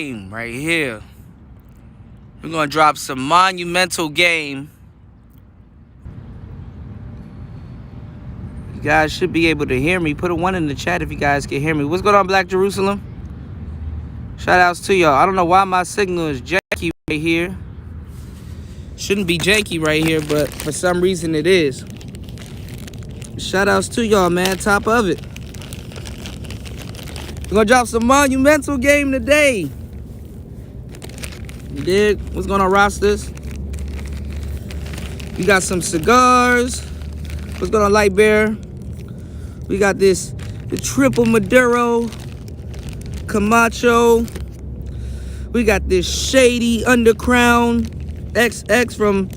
right here. We're gonna drop some monumental game. You guys should be able to hear me. Put a 1 in the chat if you guys can hear me. What's going on, Black Jerusalem? Shout outs to y'all. I don't know why my signal is janky right here. Shouldn't be janky right here, but for some reason it is. Shout outs to y'all, man. Top of it. We're gonna drop some monumental game today. You dig? What's going on, rosters? We got some cigars. What's going on, Light Bear? We got the triple Maduro Camacho. We got this shady Undercrown XX from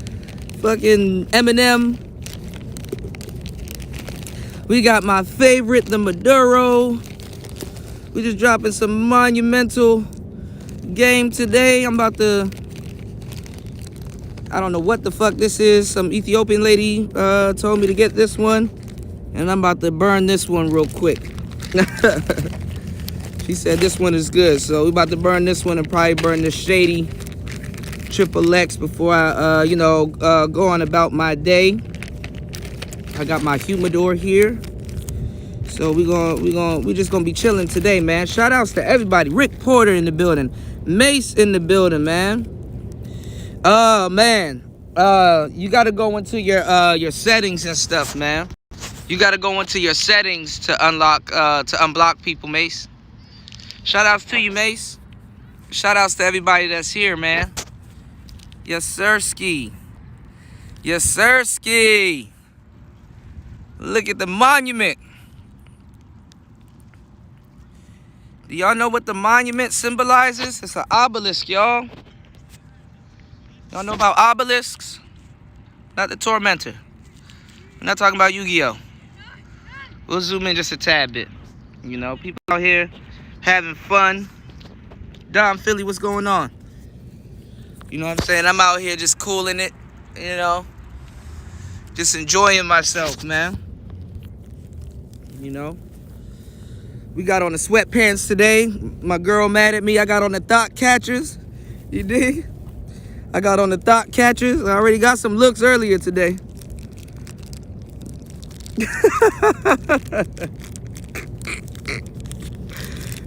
fucking Eminem. We got my favorite, the Maduro. We just dropping some monumental game today. I'm about to, I don't know what the fuck this is. Some Ethiopian lady told me to get this one, and I'm about to burn this one real quick. She said this one is good, so we about to burn this one and probably burn this shady Triple X before I, go on about my day. I got my humidor here. So we just gonna be chilling today, man. Shout outs to everybody. Rick Porter in the building. Mace in the building, man. Man. You gotta go into your settings and stuff, man. You gotta go into your settings to unblock people, Mace. Shout outs to you, Mace. Shout outs to everybody that's here, man. Yes, sirski. Yes, sirski. Look at the monument. Do y'all know what the monument symbolizes? It's an obelisk, y'all. Y'all know about obelisks? Not the Tormentor. I'm not talking about Yu-Gi-Oh! We'll zoom in just a tad bit. You know, people out here having fun. Dom Philly, what's going on? You know what I'm saying? I'm out here just cooling it, you know. Just enjoying myself, man. You know. We got on the sweatpants today. My girl mad at me. I got on the thought catchers. You dig? I got on the thought catchers. I already got some looks earlier today.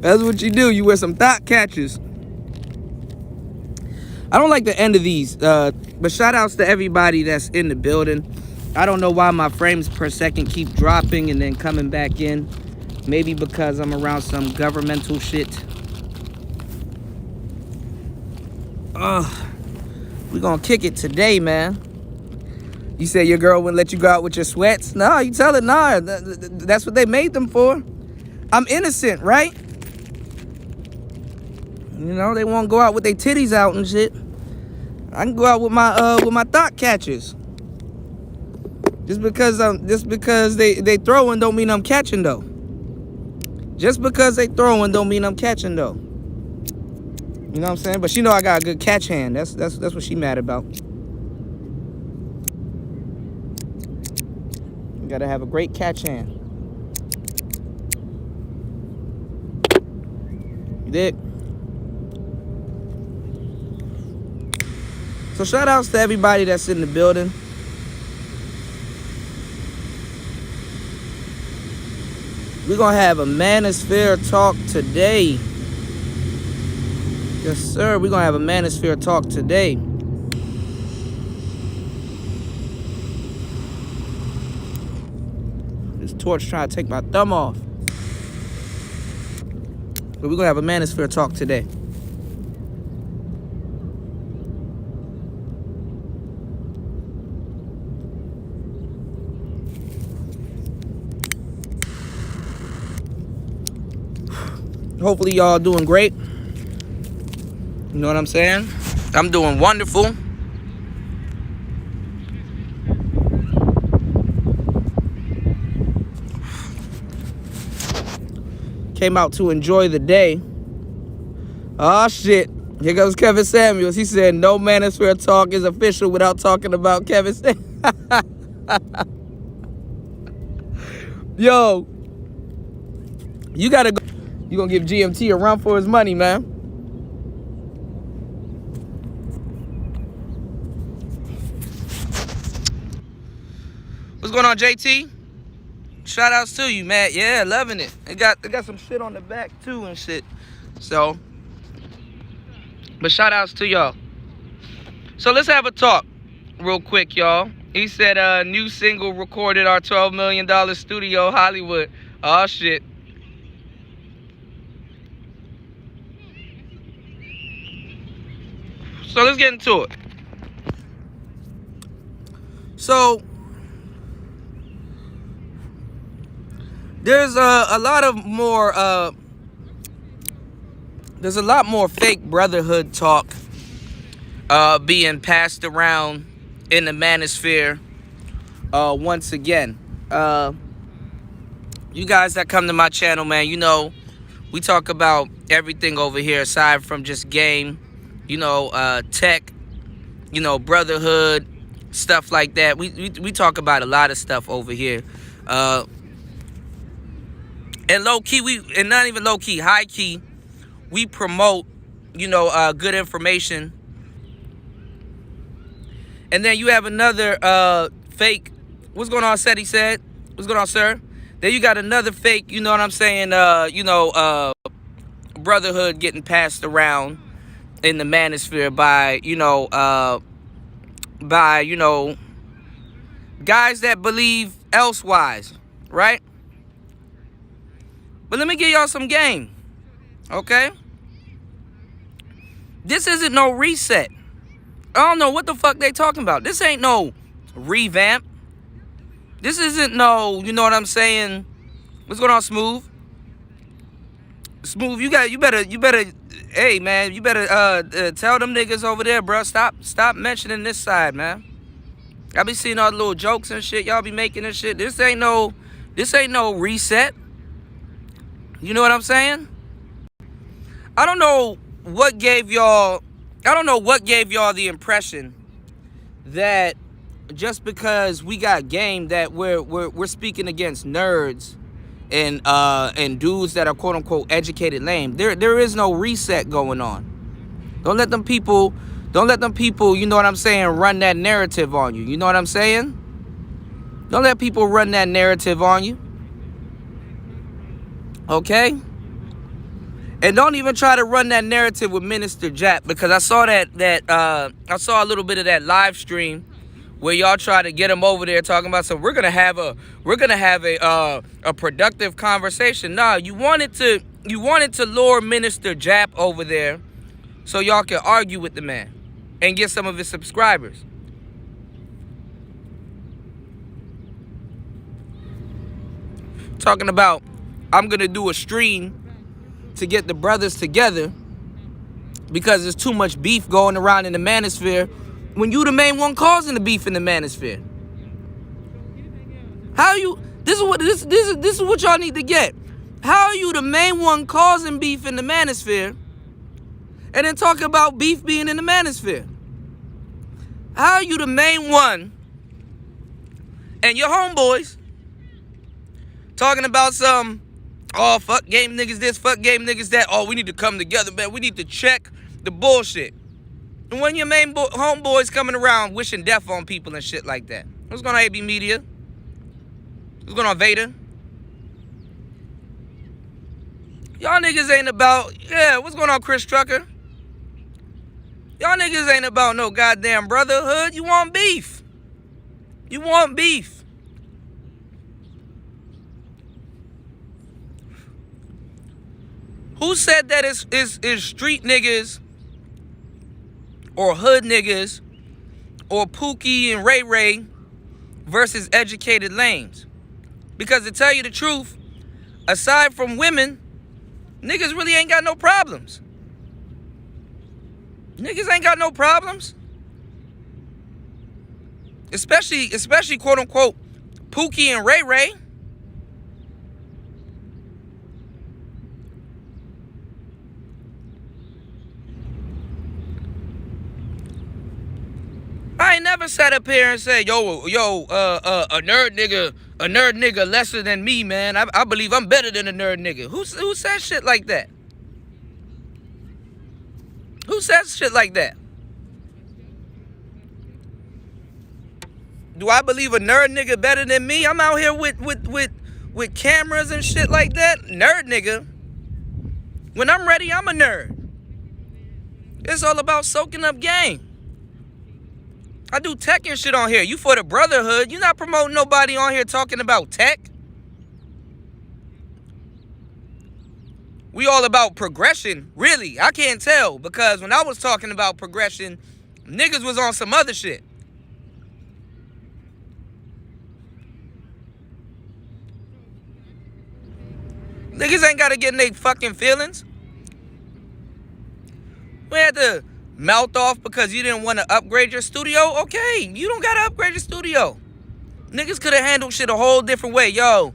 That's what you do. You wear some thought catchers. I don't like the end of these, but shout outs to everybody that's in the building. I don't know why my frames per second keep dropping and then coming back in. Maybe because I'm around some governmental shit. We gonna kick it today, man. You say your girl wouldn't let you go out with your sweats? No, you tell her, nah, that's what they made them for. I'm innocent, right? You know, they won't go out with their titties out and shit. I can go out with my thought catchers. Just because they throwing don't mean I'm catching though. Just because they throwing don't mean I'm catching though. You know what I'm saying? But she know I got a good catch hand. That's what she mad about. You gotta have a great catch hand. You dig? So shout outs to everybody that's in the building. We're going to have a manosphere talk today. Yes, sir. We're going to have a manosphere talk today. This torch trying to take my thumb off. But we're going to have a manosphere talk today. Hopefully y'all doing great. You know what I'm saying? I'm doing wonderful. Came out to enjoy the day. Oh shit. Here goes Kevin Samuels. He said no manosphere talk is official without talking about Kevin Samuels. Yo. You gotta go. You gonna give GMT a run for his money, man. What's going on, JT? Shout outs to you, man. Yeah, loving it. They got some shit on the back too and shit. So, but shout outs to y'all. So let's have a talk real quick, y'all. He said new single recorded our $12 million studio Hollywood. Oh shit. So let's get into it. So there's a lot more fake brotherhood talk being passed around in the manosphere once again. You guys that come to my channel, man, you know we talk about everything over here aside from just game, tech, brotherhood, stuff like that. We talk about a lot of stuff over here. And low key, and not even low key, high key, we promote, good information. And then you have another fake. What's going on, Seti said? What's going on, sir? Then you got another fake, you know what I'm saying, brotherhood getting passed around in the manosphere by, guys that believe elsewise, right? But let me give y'all some game, okay? This isn't no reset. I don't know what the fuck they talking about. This ain't no revamp. This isn't no, you know what I'm saying? What's going on, Smooth? Smooth, you better, hey man, you better tell them niggas over there, bro. Stop mentioning this side, man. I be seeing all the little jokes and shit y'all be making and shit. This ain't no reset. You know what I'm saying? I don't know what gave y'all the impression that just because we got game that we're speaking against nerds and dudes that are quote unquote educated lame. There is no reset going on. Don't let them people, you know what I'm saying, run that narrative on you. You know what I'm saying? Don't let people run that narrative on you. Okay? And don't even try to run that narrative with Minister Jap, because I saw I saw a little bit of that live stream where y'all try to get him over there talking about we're gonna have a productive conversation. Nah, you wanted to lure Minister Jap over there so y'all can argue with the man and get some of his subscribers. Talking about I'm gonna do a stream to get the brothers together because there's too much beef going around in the manosphere when you the main one causing the beef in the manosphere. How you, this is what y'all need to get. How are you the main one causing beef in the manosphere and then talking about beef being in the manosphere? How are you the main one and your homeboys talking about some, oh, fuck game niggas this, fuck game niggas that. Oh, we need to come together, man. We need to check the bullshit. And when your main homeboys coming around wishing death on people and shit like that. What's going on, AB Media? What's going on, Vader? Y'all niggas ain't about, yeah, what's going on, Chris Trucker? Y'all niggas ain't about no goddamn brotherhood. You want beef. You want beef. Who said that is street niggas or hood niggas or Pookie and Ray Ray versus educated lames? Because to tell you the truth, aside from women, niggas really ain't got no problems. Niggas ain't got no problems. Especially quote unquote Pookie and Ray Ray. I ain't never sat up here and said, a nerd nigga lesser than me, man. I believe I'm better than a nerd nigga. Who says shit like that? Who says shit like that? Do I believe a nerd nigga better than me? I'm out here with cameras and shit like that. Nerd nigga. When I'm ready, I'm a nerd. It's all about soaking up game. I do tech and shit on here. You for the brotherhood. You not promoting nobody on here talking about tech. We all about progression. Really, I can't tell. Because when I was talking about progression, niggas was on some other shit. Niggas ain't got to get in their fucking feelings. We had to mouth off because you didn't want to upgrade your studio. Okay, you don't got to upgrade your studio. Niggas could have handled shit a whole different way. Yo,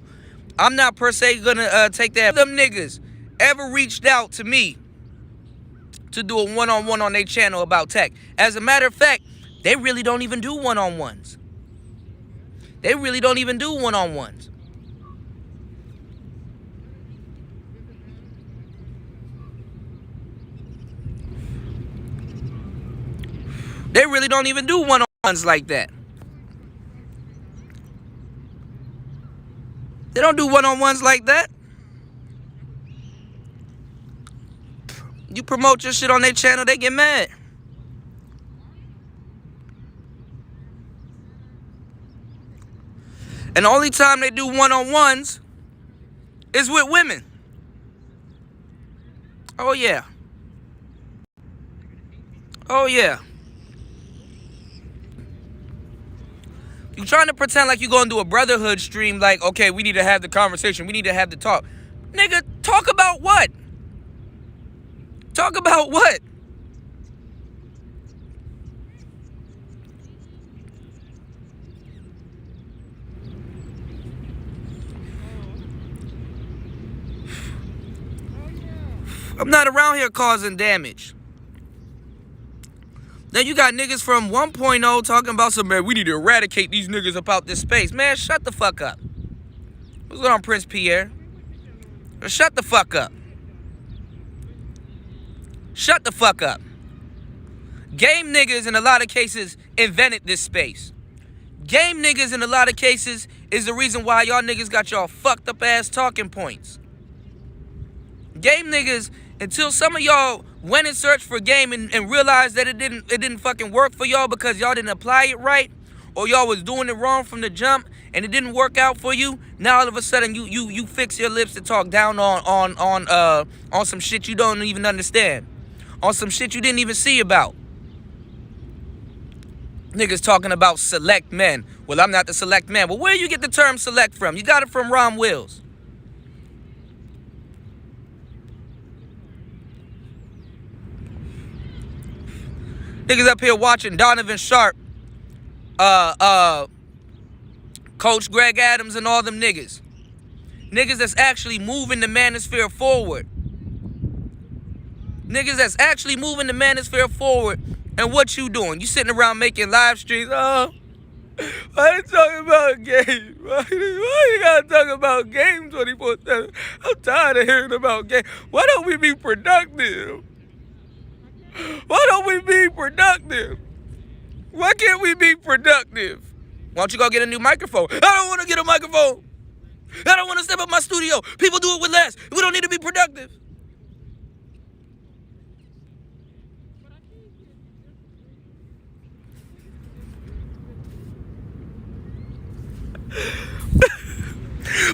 I'm not per se going to take that. Them niggas ever reached out to me to do a one-on-one on their channel about tech. As a matter of fact, they really don't even do one-on-ones. They really don't even do one-on-ones. They really don't even do one-on-ones like that. They don't do one-on-ones like that. You promote your shit on their channel, they get mad. And the only time they do one-on-ones is with women. Oh, yeah. Oh, yeah. You trying to pretend like you're going to do a brotherhood stream like, okay, we need to have the conversation. We need to have the talk. Nigga, talk about what? Talk about what? I'm not around here causing damage. Then you got niggas from 1.0 talking about some, man, we need to eradicate these niggas about this space. Man, shut the fuck up. What's going on, Prince Pierre? Shut the fuck up. Shut the fuck up. Game niggas in a lot of cases invented this space. Game niggas in a lot of cases is the reason why y'all niggas got y'all fucked up ass talking points. Game niggas, until some of y'all went and searched for game and realized that it didn't fucking work for y'all because y'all didn't apply it right, or y'all was doing it wrong from the jump and it didn't work out for you. Now all of a sudden you fix your lips to talk down on some shit you don't even understand, on some shit you didn't even see about. Niggas talking about select men. Well, I'm not the select man. Well, where you get the term select from? You got it from Ron Wills. Niggas up here watching Donovan Sharp, Coach Greg Adams and all them niggas. Niggas that's actually moving the manosphere forward. Niggas that's actually moving the manosphere forward. And what you doing? You sitting around making live streams. Oh, why you talking about games? Why you gotta talk about games 24/7? I'm tired of hearing about games. Why don't we be productive? Why don't we be productive? Why can't we be productive? Why don't you go get a new microphone? I don't want to get a microphone. I don't want to step up my studio. People do it with less. We don't need to be productive.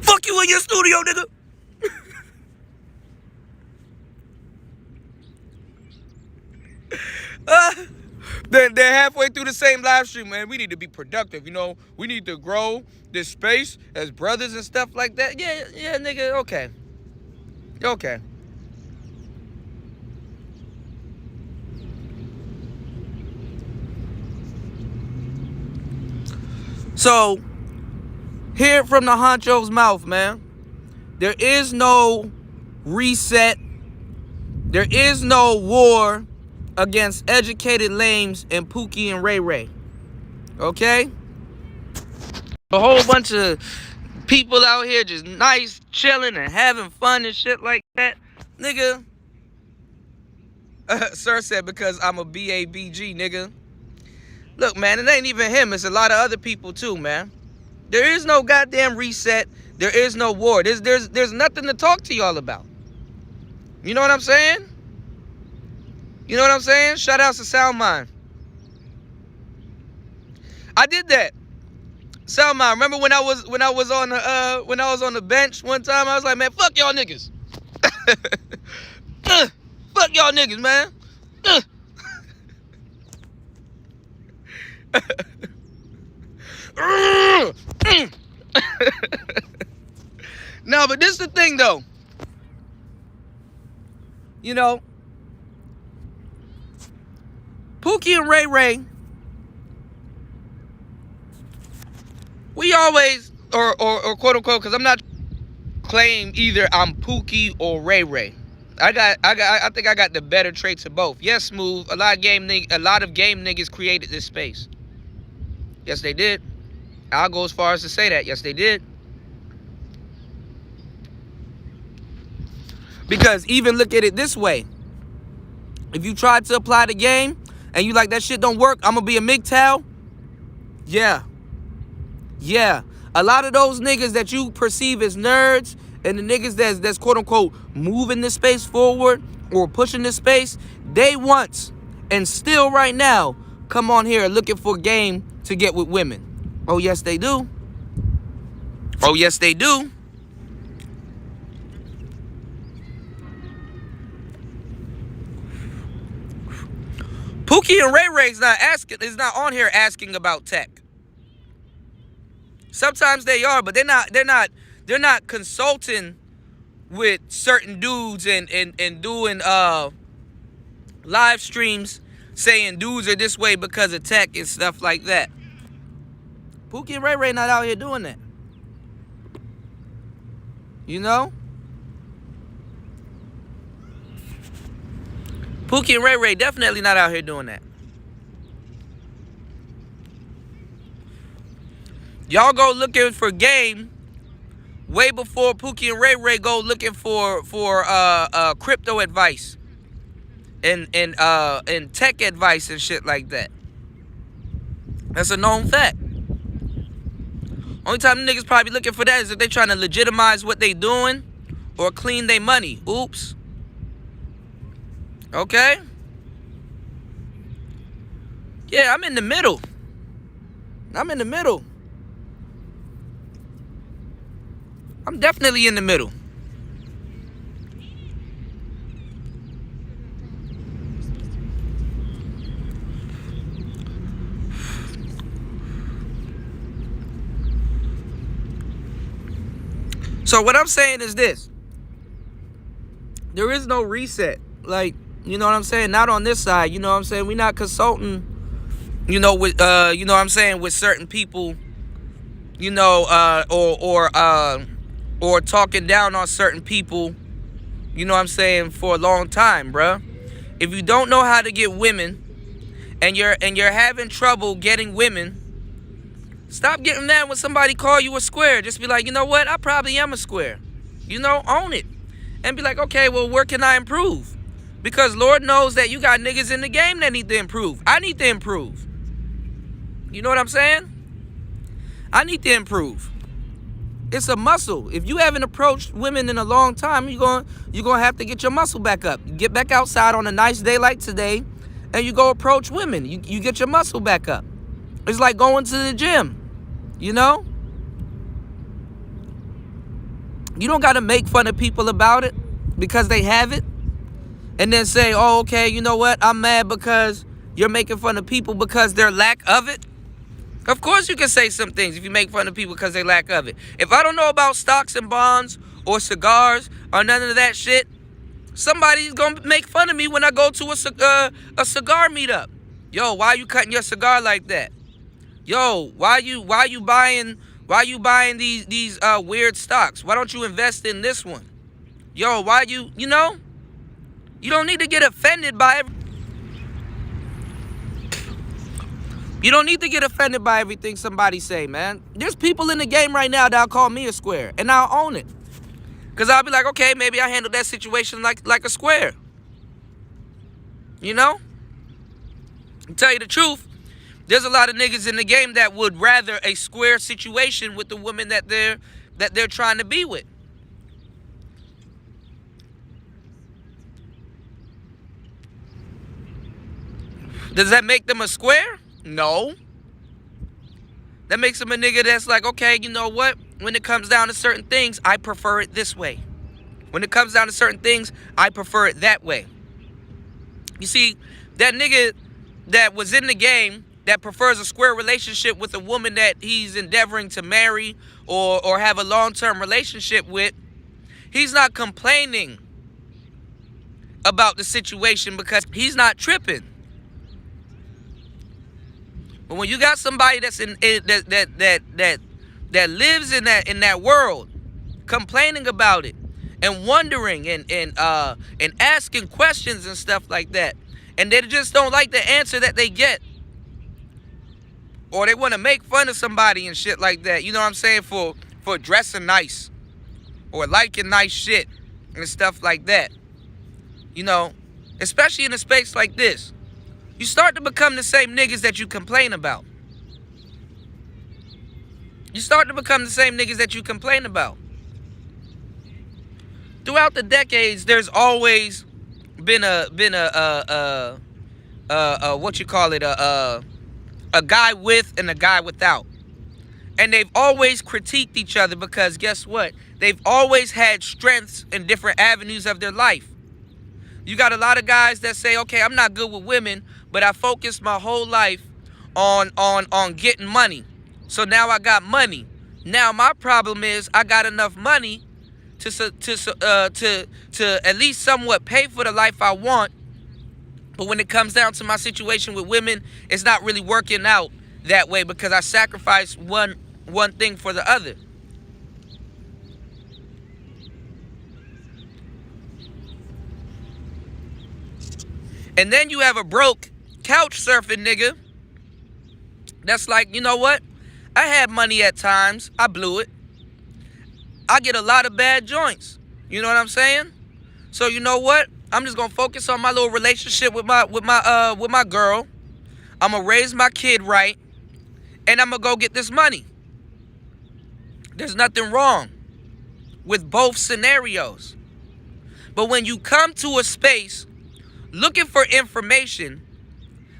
Fuck you in your studio, nigga. They're halfway through the same live stream, man. We need to be productive, you know. We need to grow this space as brothers and stuff like that. Yeah, nigga, okay. Okay. So, hear it from the honcho's mouth, man. There is no reset. There is no war against educated lames and Pookie and Ray Ray. Okay? A whole bunch of people out here just nice, chilling, and having fun and shit like that. Nigga. Sir said because I'm a BABG, nigga. Look, man, it ain't even him. It's a lot of other people too, man. There is no goddamn reset. There is no war. There's nothing to talk to y'all about. You know what I'm saying? You know what I'm saying? Shout out to Sound Mind. I did that. Sound Mind. Remember when I was on the bench one time? I was like, man, fuck y'all niggas. Fuck y'all niggas, man. No, but this is the thing though. You know, Pookie and Ray Ray, we always, or quote unquote, because I'm not claim either I'm Pookie or Ray Ray. I think I got the better traits of both. Yes, Smooth. A lot of game niggas created this space. Yes, they did. I'll go as far as to say that. Yes, they did. Because even look at it this way. If you try to apply the game and you like that shit don't work, I'm gonna be a MGTOW. Yeah. Yeah. A lot of those niggas that you perceive as nerds and the niggas that's quote unquote moving this space forward or pushing this space, they once and still right now come on here looking for game to get with women. Oh, yes, they do. Oh, yes, they do. Pookie and Ray Ray is not on here asking about tech. Sometimes they are, but they're not consulting with certain dudes and doing live streams saying dudes are this way because of tech and stuff like that. Pookie and Ray Ray not out here doing that. You know? Pookie and Ray Ray definitely not out here doing that. Y'all go looking for game way before Pookie and Ray Ray go looking for crypto advice and tech advice and shit like that. That's a known fact. Only time the niggas probably looking for that is if they trying to legitimize what they doing or clean their money. Oops. Okay? Yeah, I'm in the middle. I'm in the middle. I'm definitely in the middle. So what I'm saying is this. There is no reset. Like, you know what I'm saying? Not on this side. You know what I'm saying? We're not consulting, you know, with you know what I'm saying, with certain people, you know, or talking down on certain people, you know what I'm saying, for a long time, bruh. If you don't know how to get women and you're having trouble getting women, stop getting mad when somebody call you a square. Just be like, you know what? I probably am a square. You know, own it. And be like, okay, well, where can I improve? Because Lord knows that you got niggas in the game that need to improve. I need to improve. You know what I'm saying? I need to improve. It's a muscle. If you haven't approached women in a long time, you're gonna have to get your muscle back up. You get back outside on a nice day like today, and you go approach women. You get your muscle back up. It's like going to the gym. You know? You don't gotta make fun of people about it because they have it, and then say, oh, okay, you know what? I'm mad because you're making fun of people because their lack of it. Of course you can say some things if you make fun of people because they lack of it. If I don't know about stocks and bonds or cigars or none of that shit, somebody's going to make fun of me when I go to a cigar meetup. Yo, why you cutting your cigar like that? Yo, why you buying these weird stocks? Why don't you invest in this one? Yo, why you know? You don't need to get offended by You don't need to get offended by everything somebody say, man. There's people in the game right now that'll call me a square, and I'll own it. Because I'll be like, okay, maybe I handled that situation like a square. You know? To tell you the truth, There's a lot of niggas in the game that would rather a square situation with the woman that they're trying to be with. Does that make them a square? No. That makes them a nigga that's like, okay, you know what? When it comes down to certain things, I prefer it this way. When it comes down to certain things, I prefer it that way. You see, that nigga that was in the game that prefers a square relationship with a woman that he's endeavoring to marry or have a long-term relationship with, he's not complaining about the situation because he's not tripping. But when you got somebody that's that lives in that world, complaining about it and wondering and asking questions and stuff like that, and they just don't like the answer that they get, or they want to make fun of somebody and shit like that, you know what I'm saying, for dressing nice or liking nice shit and stuff like that, you know, especially in a space like this. You start to become the same niggas that you complain about. You start to become the same niggas that you complain about. Throughout the decades, there's always been a guy with and a guy without. And they've always critiqued each other because guess what? They've always had strengths in different avenues of their life. You got a lot of guys that say, okay, I'm not good with women, but I focused my whole life on getting money. So now I got money. Now my problem is I got enough money to at least somewhat pay for the life I want. But when it comes down to my situation with women, it's not really working out that way because I sacrificed one thing for the other. And then you have a broke couch surfing nigga that's like, you know what? I had money at times. I blew it. I get a lot of bad joints. You know what I'm saying? So you know what? I'm just gonna focus on my little relationship with my girl. I'm gonna raise my kid right, and I'm gonna go get this money. There's nothing wrong with both scenarios. But when you come to a space looking for information,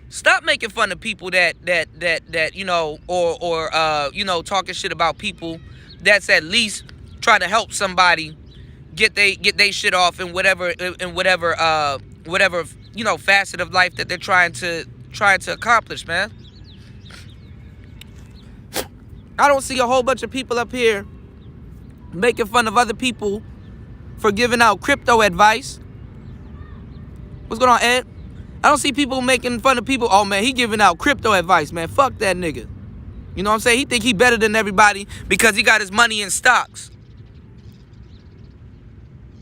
stop making fun of people that you know, or you know, talking shit about people that's at least trying to help somebody get they shit off in whatever you know, facet of life that they're trying to accomplish, man. I don't see a whole bunch of people up here making fun of other people for giving out crypto advice. What's going on, Ed? I don't see people making fun of people. Oh, man, he giving out crypto advice, man. Fuck that nigga. You know what I'm saying? He think he better than everybody because he got his money in stocks.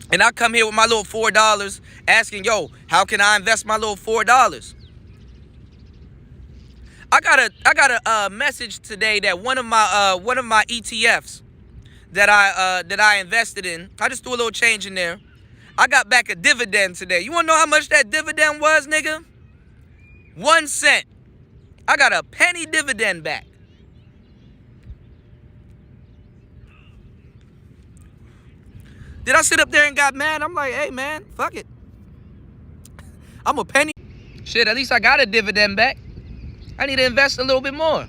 And I come here with my little $4 asking, yo, how can I invest my little $4? I got a message today that one of my ETFs that I invested in, I just threw a little change in there. I got back a dividend today. You wanna know how much that dividend was, nigga? 1 cent. I got a penny dividend back. Did I sit up there and got mad? I'm like, hey man, fuck it. I'm a penny. Shit, at least I got a dividend back. I need to invest a little bit more.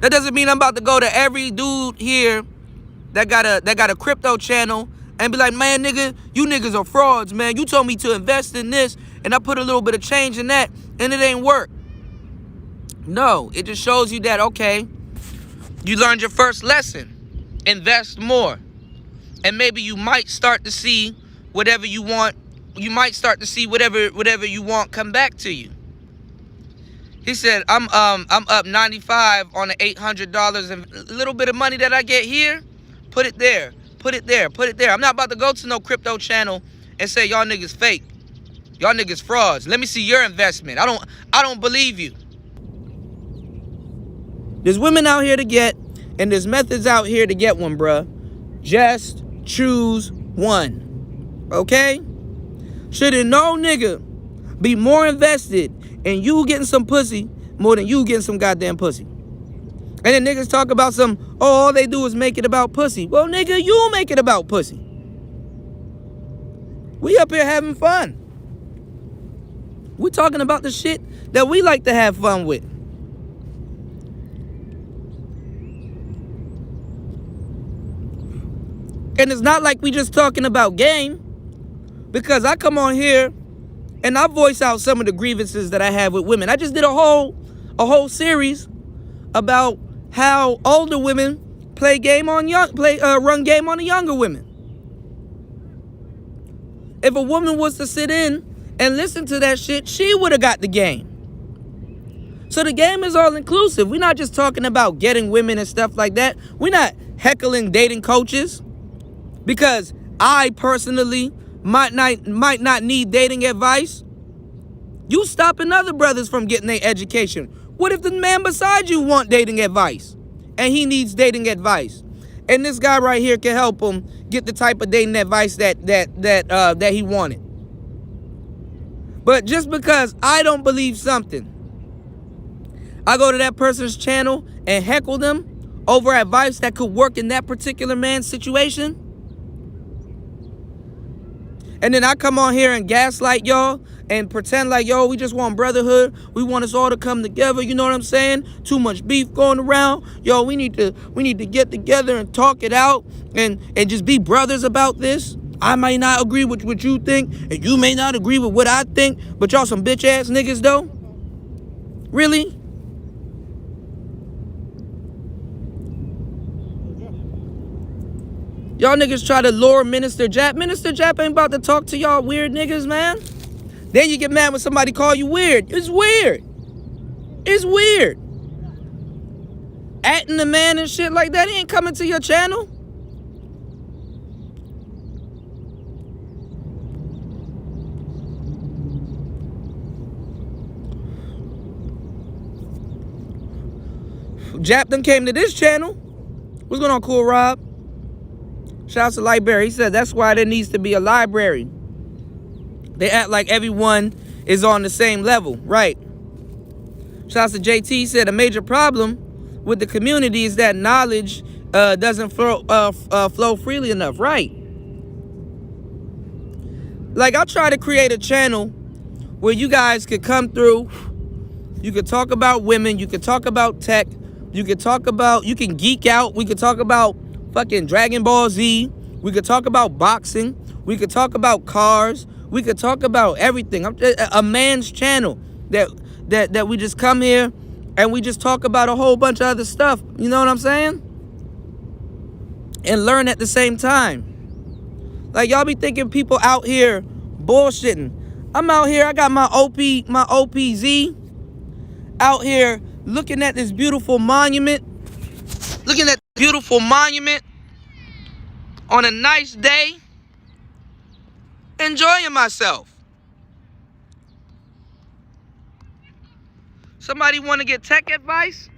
That doesn't mean I'm about to go to every dude here that got a crypto channel and be like, man, nigga, you niggas are frauds, man. You told me to invest in this, and I put a little bit of change in that, and it ain't work. No, it just shows you that, okay, you learned your first lesson. Invest more. And maybe you might start to see whatever you want. You might start to see whatever you want come back to you. He said, I'm up 95 on the $800 and a little bit of money that I get here, put it there, put it there, put it there. I'm not about to go to no crypto channel and say y'all niggas fake. Y'all niggas frauds. Let me see your investment. I don't believe you. There's women out here to get, and there's methods out here to get one, bruh. Just choose one. Okay? Shouldn't no nigga be more invested in you getting some pussy more than you getting some goddamn pussy. And then niggas talk about all they do is make it about pussy. Well, nigga, you make it about pussy. We up here having fun. We talking about the shit that we like to have fun with. And it's not like we just talking about game, because I come on here and I voice out some of the grievances that I have with women. I just did a whole series about how older women run game on the younger women. If a woman was to sit in and listen to that shit, she would have got the game. So the game is all inclusive. We're not just talking about getting women and stuff like that. We're not heckling dating coaches, because I personally might not need dating advice. You stopping other brothers from getting their education. What if the man beside you want dating advice and he needs dating advice, and this guy right here can help him get the type of dating advice that he wanted? But just because I don't believe something, I go to that person's channel and heckle them over advice that could work in that particular man's situation? And then I come on here and gaslight y'all and pretend like, yo, we just want brotherhood. We want us all to come together. You know what I'm saying? Too much beef going around. Yo, we need to get together and talk it out and just be brothers about this. I might not agree with what you think, and you may not agree with what I think, but y'all some bitch ass niggas though? Really? Y'all niggas try to lure Minister Jap. Minister Jap ain't about to talk to y'all weird niggas, man. Then you get mad when somebody call you weird. It's weird. It's weird. Acting the man and shit like that, he ain't coming to your channel. Jap done came to this channel. What's going on, Cool Rob? Shout out to Library. He said that's why there needs to be a library. They act like everyone is on the same level. Right. Shout out to JT. He said a major problem with the community is that knowledge doesn't flow freely enough. Right. Like, I'll try to create a channel where you guys could come through. You could talk about women. You could talk about tech. You can geek out. We could talk about fucking Dragon Ball Z. We could talk about boxing. We could talk about cars. We could talk about everything. A man's channel that we just come here and we just talk about a whole bunch of other stuff. You know what I'm saying? And learn at the same time. Like, y'all be thinking people out here bullshitting. I'm out here. I got my OPZ out here looking at this beautiful monument. Looking at beautiful monument on a nice day, enjoying myself. Somebody want to get tech advice?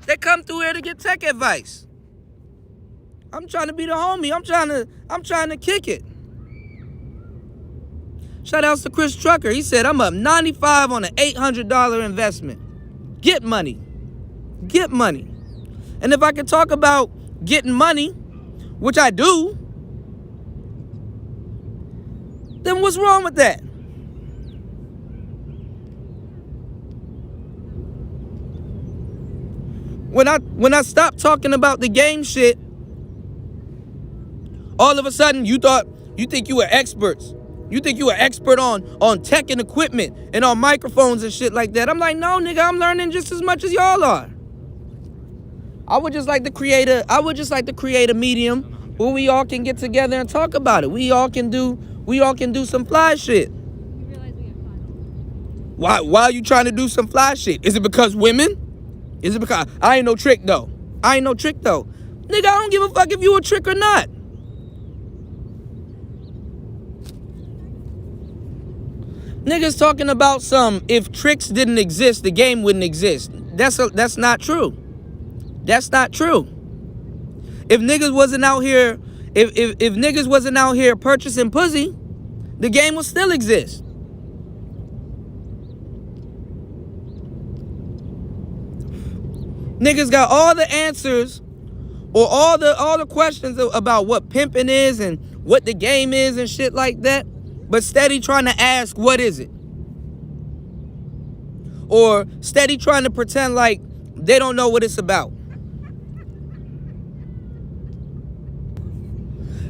They come through here to get tech advice. I'm trying to be the homie. I'm trying to kick it. Shout outs to Chris Trucker. He said, I'm up 95 on an $800 investment. Get money. Get money. And if I can talk about getting money, which I do, then what's wrong with that? When I stopped talking about the game shit, all of a sudden you think you were experts. You think you were expert on tech and equipment and on microphones and shit like that. I'm like, no, nigga, I'm learning just as much as y'all are. I would just like to create a medium where we all can get together and talk about it. We all can do some fly shit. You realize we have fun. Why are you trying to do some fly shit? Is it because women? Is it because I ain't no trick though? Nigga, I don't give a fuck if you a trick or not. Niggas talking about if tricks didn't exist, the game wouldn't exist. That's not true. That's not true. If niggas wasn't out here, if niggas wasn't out here purchasing pussy, The game will still exist. Niggas got all the answers or all the questions about what pimping is and what the game is and shit like that, but steady trying to ask, what is it? Or steady trying to pretend like they don't know what it's about.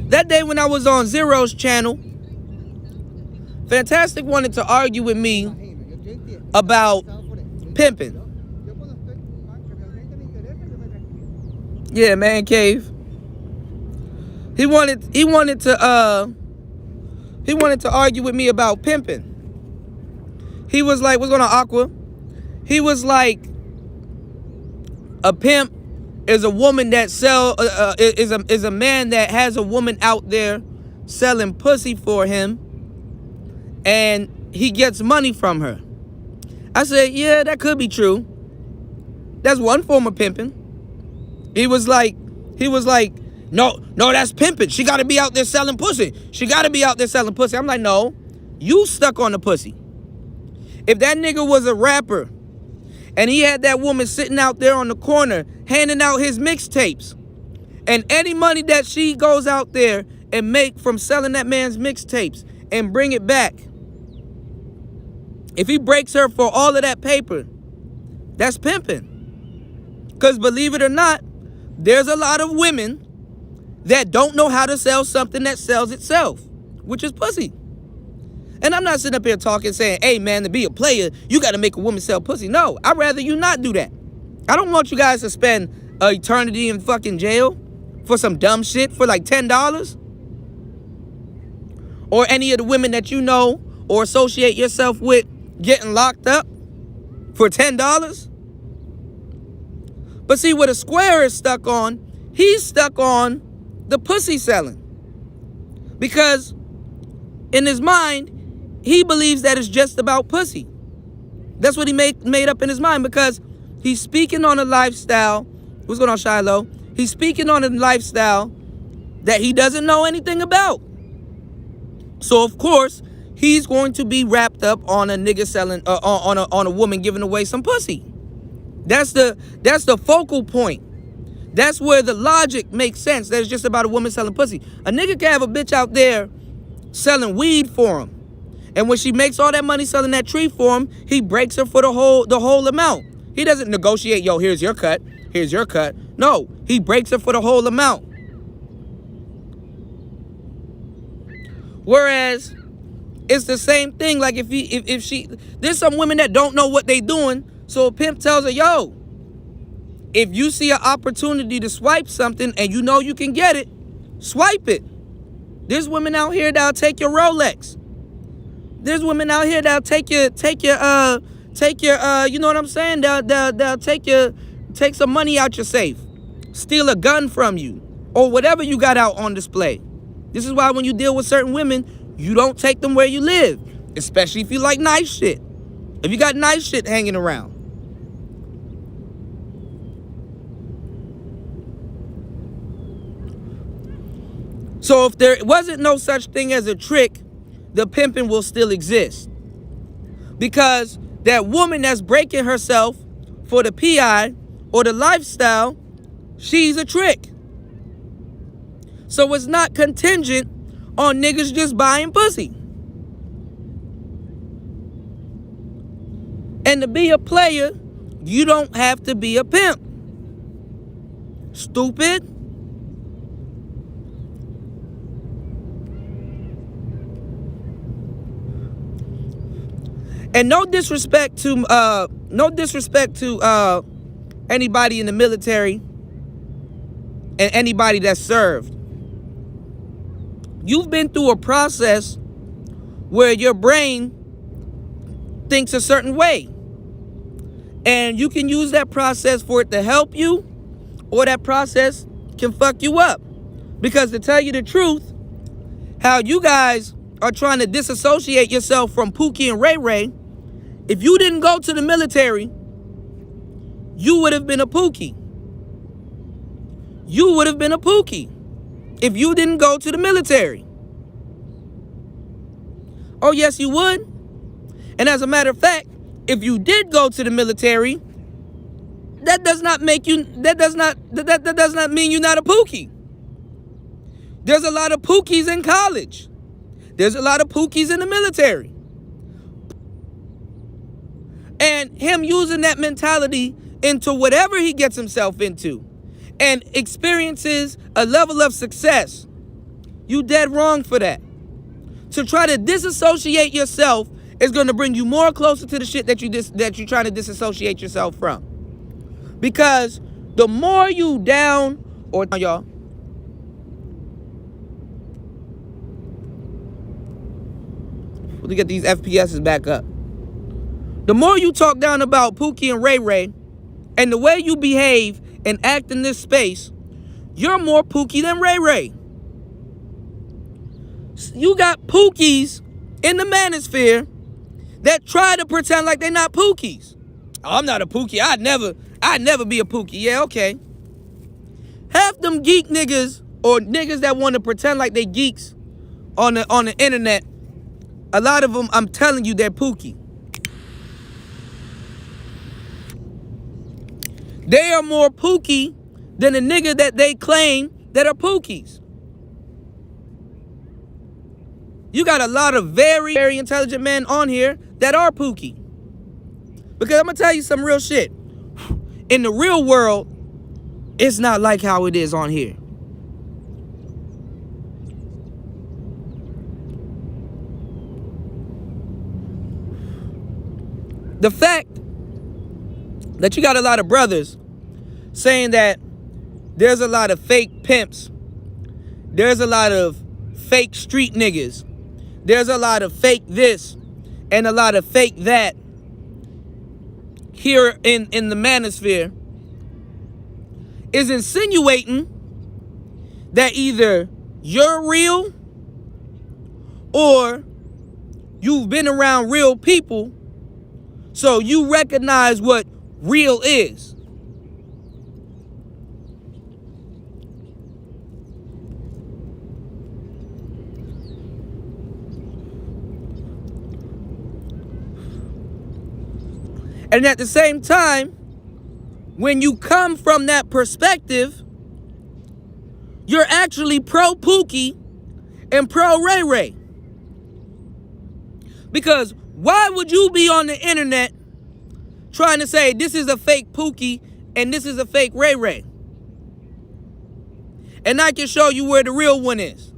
That day when I was on Zero's channel, Fantastic wanted to argue with me about pimping. Yeah, man cave. He wanted to argue with me about pimping. He was like, what's going on, Aqua? He was like, a pimp is a woman that is a man that has a woman out there selling pussy for him, and he gets money from her. I said, yeah, that could be true. That's one form of pimping. He was like, no, that's pimping. She got to be out there selling pussy. She got to be out there selling pussy. I'm like, no, you stuck on the pussy. If that nigga was a rapper and he had that woman sitting out there on the corner handing out his mixtapes, and any money that she goes out there and make from selling that man's mixtapes and bring it back, if he breaks her for all of that paper, that's pimping. Because believe it or not, there's a lot of women that don't know how to sell something that sells itself, which is pussy. And I'm not sitting up here talking saying, hey man, to be a player, you got to make a woman sell pussy. No, I'd rather you not do that. I don't want you guys to spend an eternity in fucking jail for some dumb shit for like $10. Or any of the women that you know or associate yourself with getting locked up for $10. But see, what a square is stuck on, he's stuck on the pussy selling. Because in his mind, he believes that it's just about pussy. That's what he made up in his mind, because he's speaking on a lifestyle. What's going on, Shiloh? He's speaking on a lifestyle that he doesn't know anything about. So, of course, he's going to be wrapped up on a nigga selling, on a woman giving away some pussy. That's the focal point. That's where the logic makes sense. That it's just about a woman selling pussy. A nigga can have a bitch out there selling weed for him, and when she makes all that money selling that tree for him, he breaks her for the whole amount. He doesn't negotiate, yo, here's your cut, here's your cut. No, he breaks her for the whole amount. Whereas it's the same thing. Like if she, there's some women that don't know what they doing. So a pimp tells her, yo, if you see an opportunity to swipe something and you know you can get it, swipe it. There's women out here that'll take your Rolex. There's women out here that'll take your you know what I'm saying? They'll take some money out your safe, steal a gun from you, or whatever you got out on display. This is why when you deal with certain women, you don't take them where you live, especially if you like nice shit. If you got nice shit hanging around. So if there wasn't no such thing as a trick, the pimping will still exist. Because that woman that's breaking herself for the PI or the lifestyle, she's a trick. So it's not contingent on niggas just buying pussy. And to be a player, you don't have to be a pimp. Stupid. And no disrespect to anybody in the military and anybody that served. You've been through a process where your brain thinks a certain way. And you can use that process for it to help you, or that process can fuck you up. Because to tell you the truth, how you guys are trying to disassociate yourself from Pookie and Ray Ray, if you didn't go to the military, you would have been a Pookie. You would have been a Pookie if you didn't go to the military. Oh, yes, you would. And as a matter of fact, if you did go to the military, that does not mean you're not a pookie. There's a lot of pookies in college. There's a lot of pookies in the military. And him using that mentality into whatever he gets himself into and experiences a level of success, you dead wrong for that. To try to disassociate yourself is going to bring you more closer to the shit that you're trying to disassociate yourself from. Because the more you down, or y'all, let me get these FPSs back up. The more you talk down about Pookie and Ray Ray and the way you behave and act in this space, you're more Pookie than Ray Ray. You got Pookies in the manosphere that try to pretend like they're not Pookies. Oh, I'm not a Pookie. I'd never be a Pookie. Yeah, okay. Half them geek niggas or niggas that want to pretend like they geeks on the internet, a lot of them, I'm telling you, they're Pookie. They are more Pookie than the nigga that they claim that are Pookies. You got a lot of very, very intelligent men on here that are Pookie. Because I'm going to tell you some real shit. In the real world, it's not like how it is on here. The fact that you got a lot of brothers saying that there's a lot of fake pimps, there's a lot of fake street niggas, there's a lot of fake this and a lot of fake that here in the manosphere, is insinuating that either you're real or you've been around real people, so you recognize what real is. And at the same time, when you come from that perspective, you're actually pro Pookie and pro Ray Ray. Because why would you be on the internet trying to say this is a fake Pookie and this is a fake Ray Ray? And I can show you where the real one is.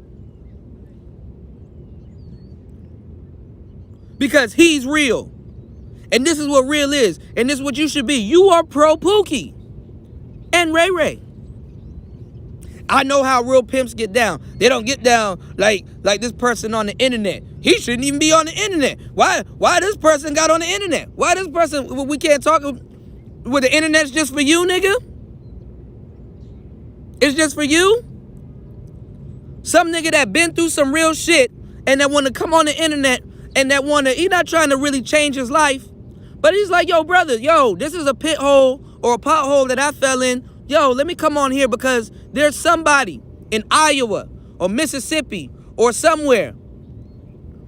Because he's real. And this is what real is. And this is what you should be. You are pro Pookie and Ray Ray. I know how real pimps get down. They don't get down like this person on the internet. He shouldn't even be on the internet. Why this person got on the internet? Why this person, we can't talk, well, the internet's just for you, nigga? It's just for you? Some nigga that been through some real shit and that want to come on the internet and that want to, he not trying to really change his life, but he's like, yo, brother, yo, this is a pit hole or a pothole that I fell in. Yo, let me come on here because there's somebody in Iowa or Mississippi or somewhere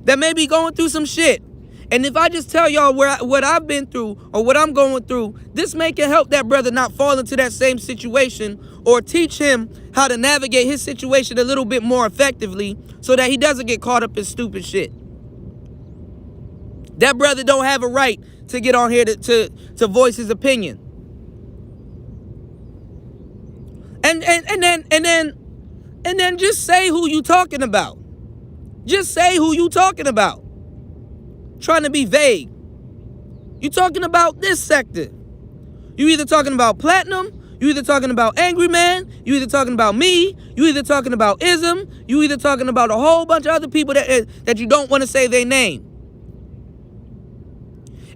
that may be going through some shit. And if I just tell y'all what I've been through or what I'm going through, this may can help that brother not fall into that same situation or teach him how to navigate his situation a little bit more effectively so that he doesn't get caught up in stupid shit. That brother don't have a right to get on here to voice his opinion. And then just say who you talking about. Just say who you talking about. Trying to be vague. You talking about this sector. You either talking about Platinum, you either talking about Angry Man, you either talking about me, you either talking about Ism, you either talking about a whole bunch of other people that you don't want to say their name.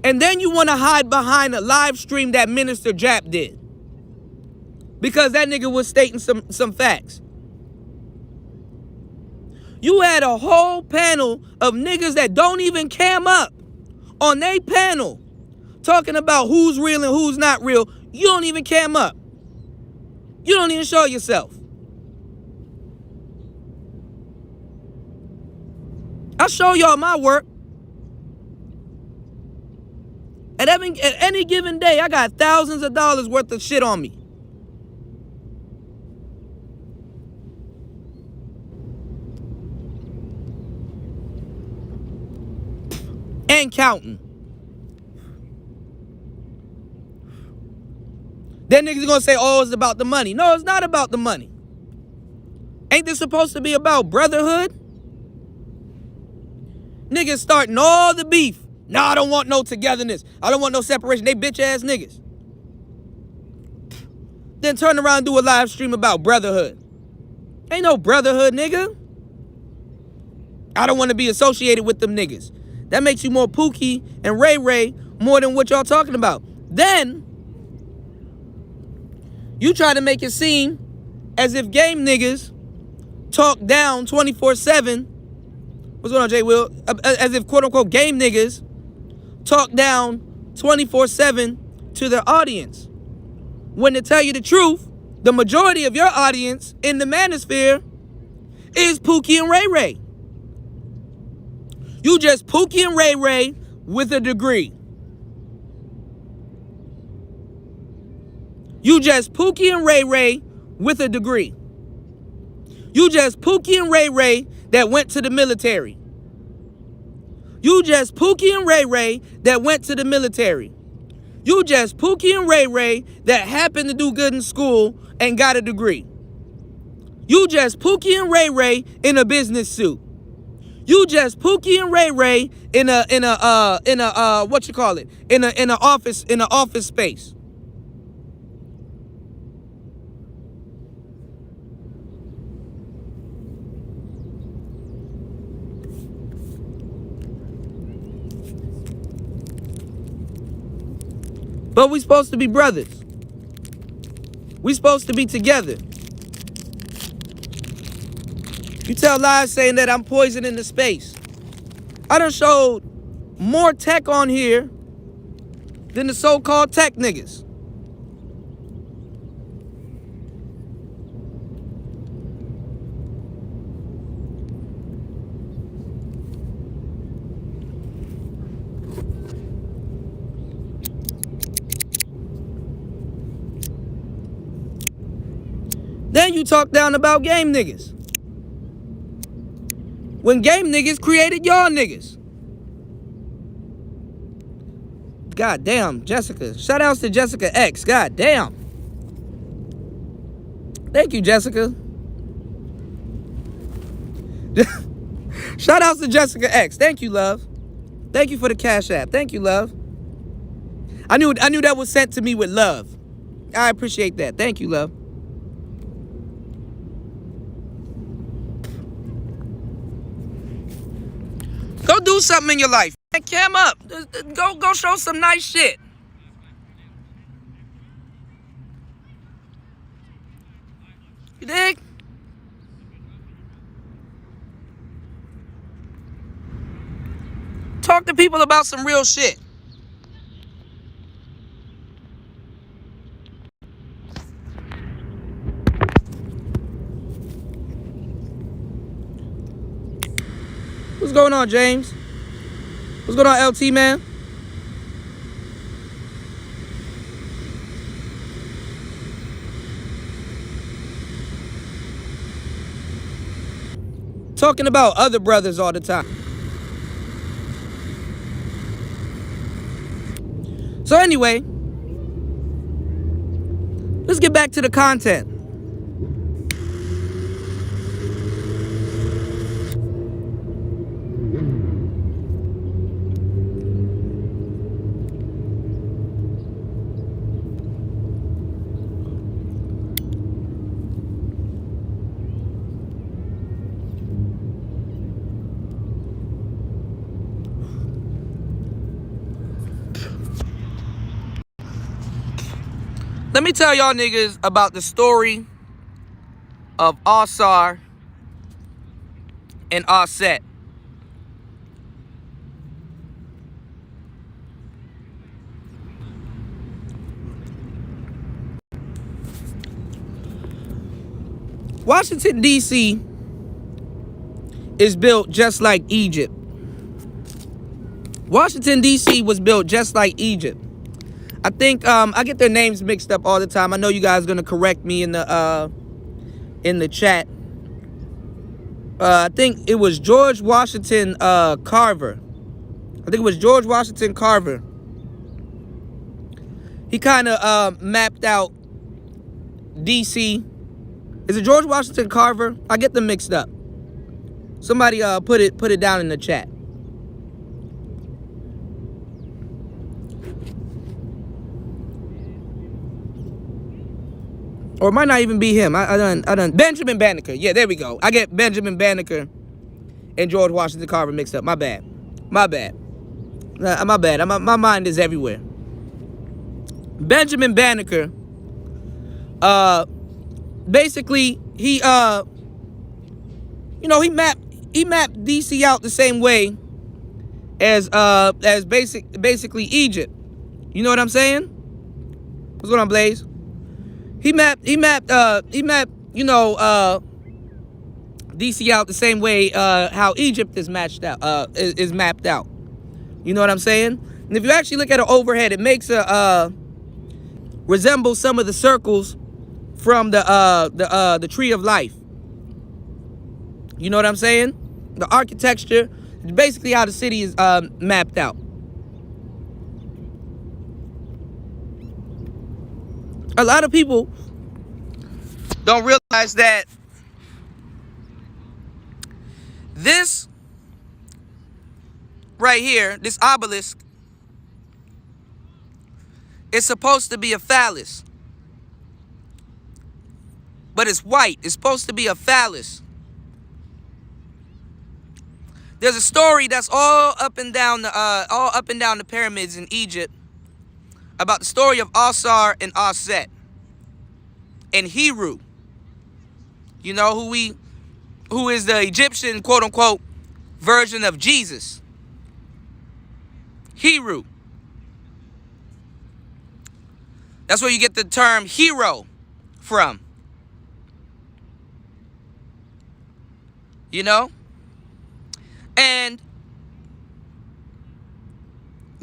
And then you want to hide behind a live stream that Minister Jap did. Because that nigga was stating some facts. You had a whole panel of niggas that don't even cam up on their panel talking about who's real and who's not real. You don't even cam up. You don't even show yourself. I show y'all my work. At any given day, I got thousands of dollars worth of shit on me. And counting. Then niggas gonna say, oh, it's about the money. No, it's not about the money. Ain't this supposed to be about brotherhood? Niggas starting all the beef. Nah, I don't want no togetherness. I don't want no separation. They bitch ass niggas. Then turn around and do a live stream about brotherhood. Ain't no brotherhood, nigga. I don't want to be associated with them niggas. That makes you more Pookie and Ray Ray more than what y'all talking about. Then you try to make it seem as if game niggas talk down 24/7. What's going on, Jay Will? As if quote unquote game niggas talk down 24/7 to their audience. When to tell you the truth, the majority of your audience in the manosphere is Pookie and Ray Ray. You just Pookie and Ray Ray with a degree. You just Pookie and Ray Ray with a degree. You just Pookie and Ray Ray that went to the military. You just Pookie and Ray Ray that went to the military. You just Pookie and Ray Ray that happened to do good in school and got a degree. You just Pookie and Ray Ray in a business suit. You just Pookie and Ray Ray in a what you call it? In an office space. But we supposed to be brothers. We supposed to be together. You tell lies saying that I'm poisoning the space. I done showed more tech on here than the so-called tech niggas. Then you talk down about game niggas. When game niggas created y'all niggas. God damn, Jessica. Shout outs to Jessica X. God damn. Thank you, Jessica. Shout outs to Jessica X. Thank you, love. Thank you for the Cash App. Thank you, love. I knew that was sent to me with love. I appreciate that. Thank you, love. Go do something in your life. Cam up. Go show some nice shit. You dig? Talk to people about some real shit. What's going on, James? What's going on, LT, man? Talking about other brothers all the time. So anyway, let's get back to the content. Let me tell y'all niggas about the story of Asar and Aset. Washington, D.C. is built just like Egypt. Washington, D.C. was built just like Egypt. I think I get their names mixed up all the time. I know you guys are gonna correct me in the chat. I think it was George Washington Carver. I think it was George Washington Carver. He kind of mapped out D.C. Is it George Washington Carver? I get them mixed up. Somebody put it down in the chat. Or it might not even be him. I done Benjamin Banneker. Yeah, there we go. I get Benjamin Banneker and George Washington Carver mixed up. My bad. My bad. My bad. My mind is everywhere. Benjamin Banneker. Basically, he mapped DC out the same way as basically Egypt. You know what I'm saying? What's going on, Blaze? He mapped DC out the same way how Egypt is mapped out. You know what I'm saying? And if you actually look at an overhead, it makes resembles some of the circles from the Tree of Life. You know what I'm saying? The architecture is basically how the city is mapped out. A lot of people don't realize that this right here, this obelisk, is supposed to be a phallus. But it's white. It's supposed to be a phallus. There's a story that's all up and down the pyramids in Egypt about the story of Asar and Aset and Heru. You know, who is the Egyptian, quote unquote, version of Jesus. Heru. That's where you get the term hero from. You know? And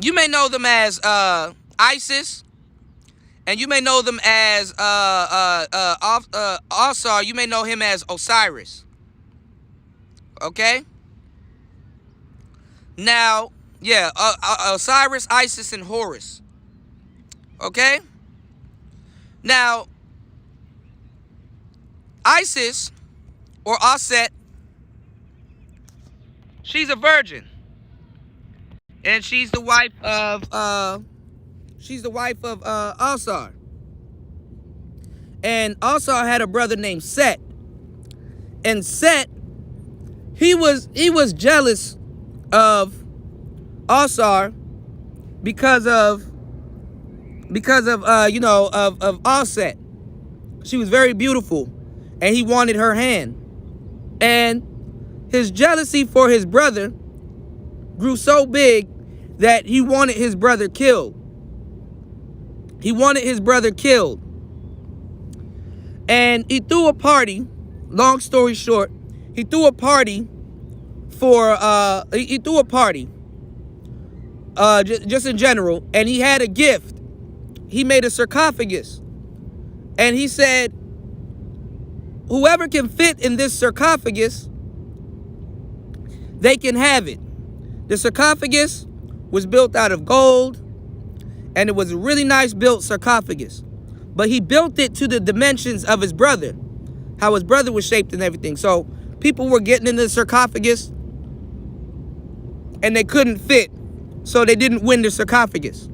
you may know them as Isis, and you may know them as Asar. You may know him as Osiris. Okay? Now, yeah, Osiris, Isis, and Horus. Okay? Now, Isis, or Aset, she's a virgin. And she's the wife of Asar. And Asar had a brother named Set. And Set, he was jealous of Asar because of Aset. She was very beautiful, and he wanted her hand. And his jealousy for his brother grew so big that he wanted his brother killed. He wanted his brother killed. And he threw a party, long story short, he threw a party just in general, and he had a gift. He made a sarcophagus. And he said, whoever can fit in this sarcophagus, they can have it. The sarcophagus was built out of gold, and it was a really nice built sarcophagus. But he built it to the dimensions of his brother, how his brother was shaped and everything. So people were getting in the sarcophagus, and they couldn't fit, so they didn't win the sarcophagus.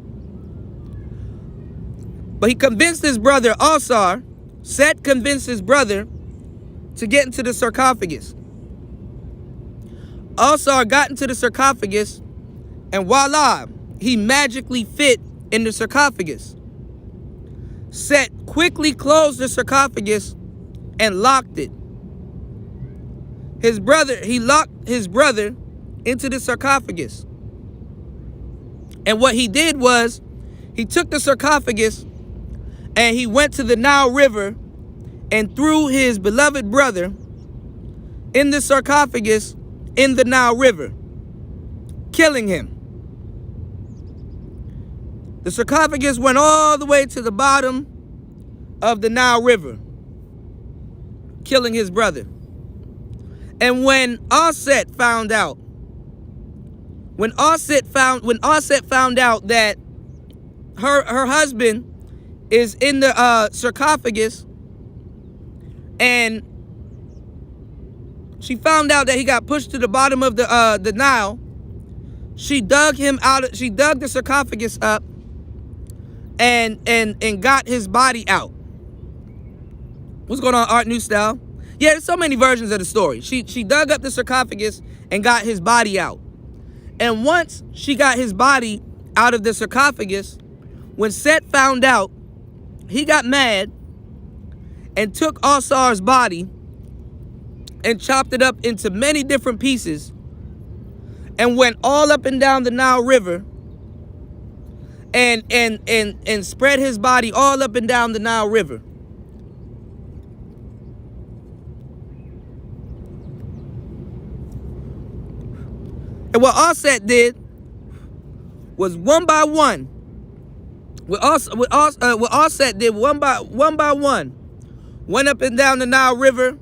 But he convinced his brother, Asar, Set convinced his brother to get into the sarcophagus. Asar got into the sarcophagus, and voila, he magically fit in the sarcophagus. Set quickly closed the sarcophagus and locked it. He locked his brother into the sarcophagus. And what he did was, he took the sarcophagus and he went to the Nile River and threw his beloved brother in the sarcophagus in the Nile River, killing him. The sarcophagus went all the way to the bottom of the Nile River, killing his brother. And when Offset found out that her husband is in the sarcophagus, and she found out that he got pushed to the bottom of the Nile, she dug the sarcophagus up and got his body out. What's going on, Art New Style? Yeah, there's so many versions of the story. She dug up the sarcophagus and got his body out. And once she got his body out of the sarcophagus, when Set found out, he got mad and took Asar's body and chopped it up into many different pieces and went all up and down the Nile River and spread his body all up and down the Nile River. And what Offset did was one by one. What Offset did one by one, went up and down the Nile River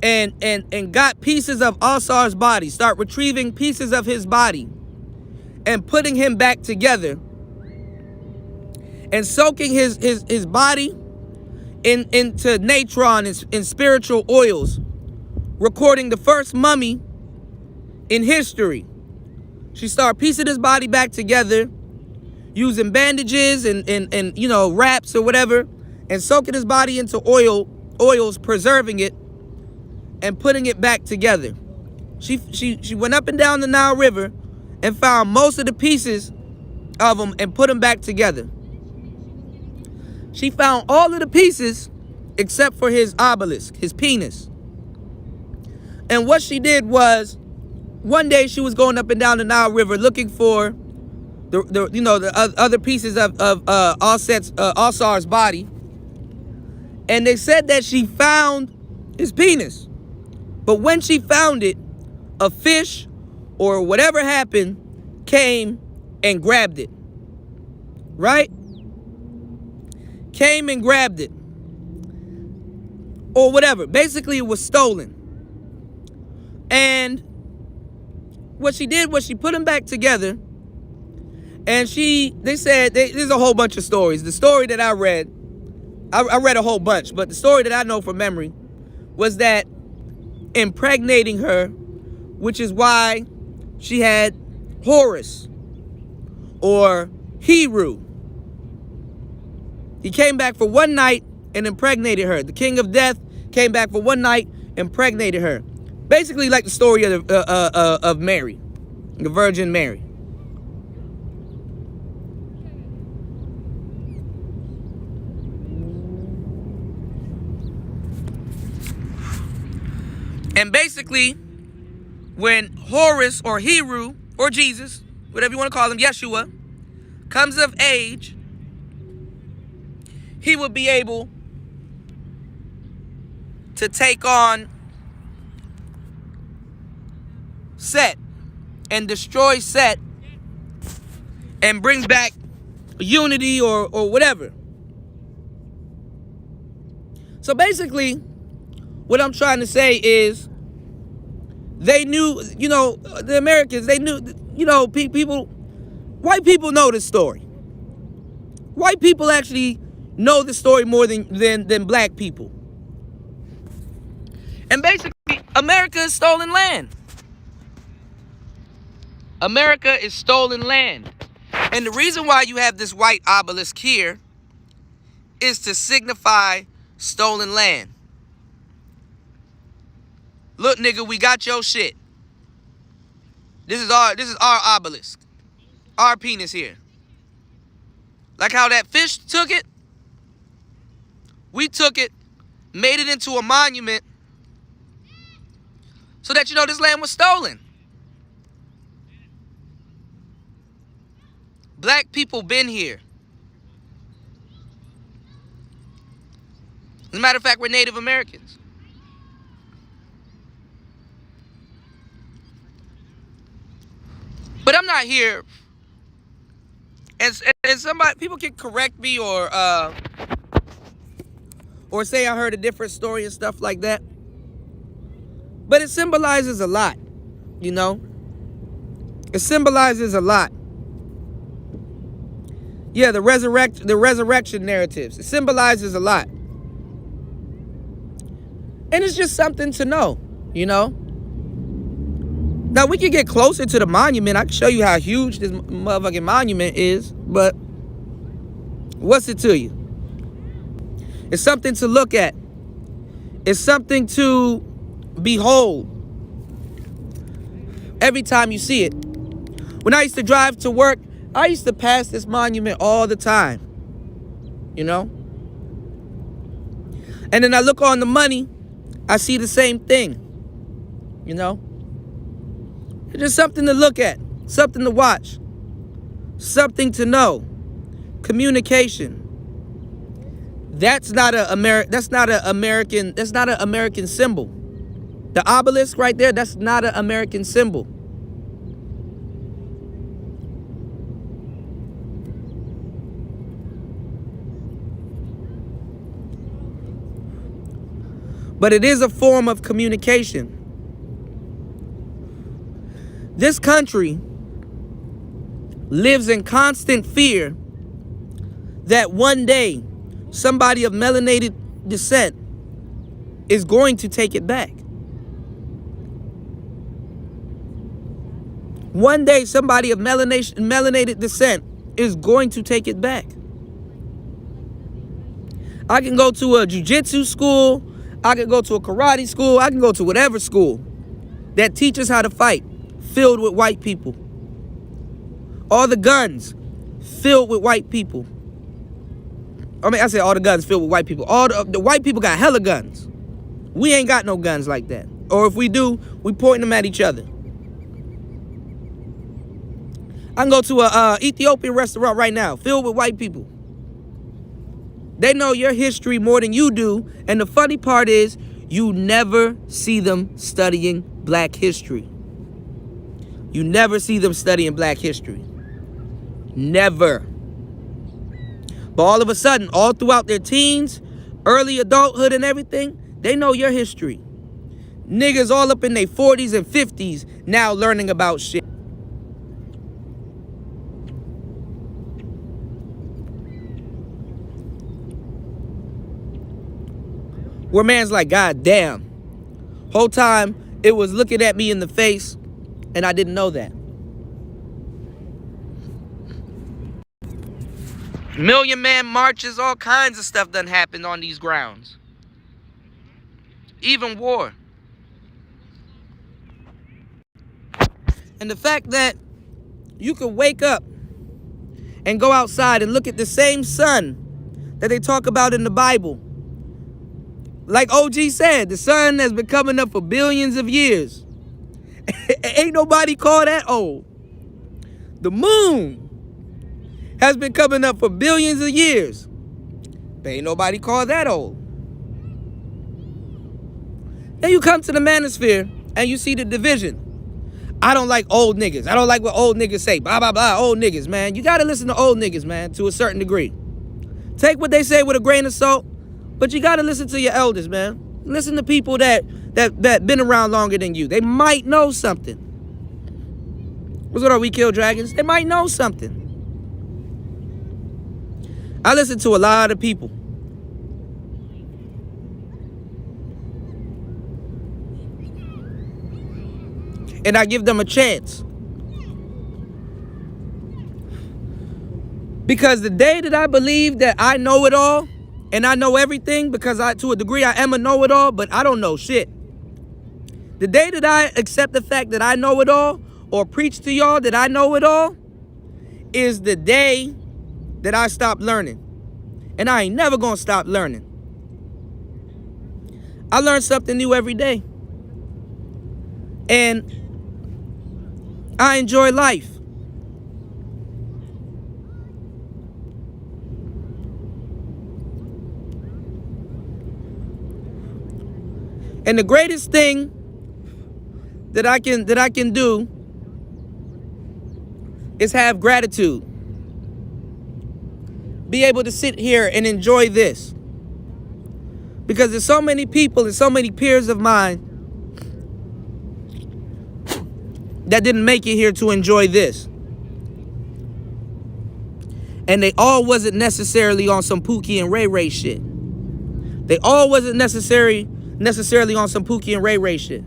and got pieces of Asar's body, start retrieving pieces of his body and putting him back together and soaking his body into natron and spiritual oils, recording the first mummy in history. She started piecing his body back together using bandages and you know, wraps or whatever, and soaking his body into oils, preserving it and putting it back together. She went up and down the Nile River and found most of the pieces of them and put them back together. She found all of the pieces except for his obelisk, his penis. And what she did was, one day she was going up and down the Nile River looking for the other pieces of Asar's body, and they said that she found his penis. But when she found it, a fish or whatever happened came and grabbed it. Right? Came and grabbed it. Or whatever. Basically, it was stolen. And what she did was she put them back together. And they said, there's a whole bunch of stories. The story that I read a whole bunch, but the story that I know from memory was that impregnating her, which is why she had Horus or Heru. He came back for one night and impregnated her. The king of death came back for one night, impregnated her. Basically like the story of Mary, the Virgin Mary. And basically, when Horus or Heru or Jesus, whatever you want to call him, Yeshua, comes of age, he would be able to take on Set and destroy Set and bring back unity or whatever. So basically, what I'm trying to say is, they knew, the Americans, they knew, people, white people know this story. White people actually know the story more than black people. And basically, America is stolen land. America is stolen land. And the reason why you have this white obelisk here is to signify stolen land. Look, nigga, we got your shit. This is our obelisk. Our penis here. Like how that fish took it. We took it, made it into a monument so that this land was stolen. Black people been here. As a matter of fact, we're Native Americans. But I'm not here And somebody, people can correct me or say I heard a different story and stuff like that. But it symbolizes a lot, you know? It symbolizes a lot. Yeah, the resurrection narratives. It symbolizes a lot. And it's just something to know, you know? Now, we can get closer to the monument. I can show you how huge this motherfucking monument is, but what's it to you? It's something to look at. It's something to behold every time you see it. When I used to drive to work, I used to pass this monument all the time, you know? And then I look on the money, I see the same thing, you know? It's just something to look at, something to watch, something to know. Communication. That's not an American symbol. The obelisk right there, that's not an American symbol. But it is a form of communication. This country lives in constant fear that one day somebody of melanated descent is going to take it back. One day somebody of melanated descent is going to take it back. I can go to a jiu-jitsu school, I can go to a karate school, I can go to whatever school that teaches how to fight, filled with white people. All the guns filled with white people. I mean, I said all the guns filled with white people. All the white people got hella guns. We ain't got no guns like that. Or if we do, we point them at each other. I can go to a Ethiopian restaurant right now, filled with white people. They know your history more than you do. And the funny part is, you never see them studying black history. You never see them studying black history. Never. But all of a sudden, all throughout their teens, early adulthood and everything, they know your history. Niggas all up in their 40s and 50s now learning about shit. Where man's like, God damn. Whole time, it was looking at me in the face, and I didn't know that. Million Man marches, all kinds of stuff done happened on these grounds. Even war. And the fact that you could wake up and go outside and look at the same sun that they talk about in the Bible. Like OG said, the sun has been coming up for billions of years. Ain't nobody call that old. The moon has been coming up for billions of years. But ain't nobody call that old. Then you come to the manosphere and you see the division. I don't like old niggas. I don't like what old niggas say. Blah, blah, blah. Old niggas, man. You got to listen to old niggas, man, to a certain degree. Take what they say with a grain of salt. But you got to listen to your elders, man. Listen to people that been around longer than you. They might know something. What's what are we kill dragons? They might know something. I listen to a lot of people. And I give them a chance. Because the day that I believe that I know it all, and I know everything, because to a degree I am a know-it-all, but I don't know shit. The day that I accept the fact that I know it all, or preach to y'all that I know it all, is the day that I stop learning. And I ain't never gonna stop learning. I learn something new every day. And I enjoy life. And the greatest thing that I can do is have gratitude. be able to sit here and enjoy this. Because there's so many people and so many peers of mine that didn't make it here to enjoy this. And they all wasn't necessarily on some Pookie and Ray Ray shit. They all wasn't necessarily on some Pookie and Ray Ray shit.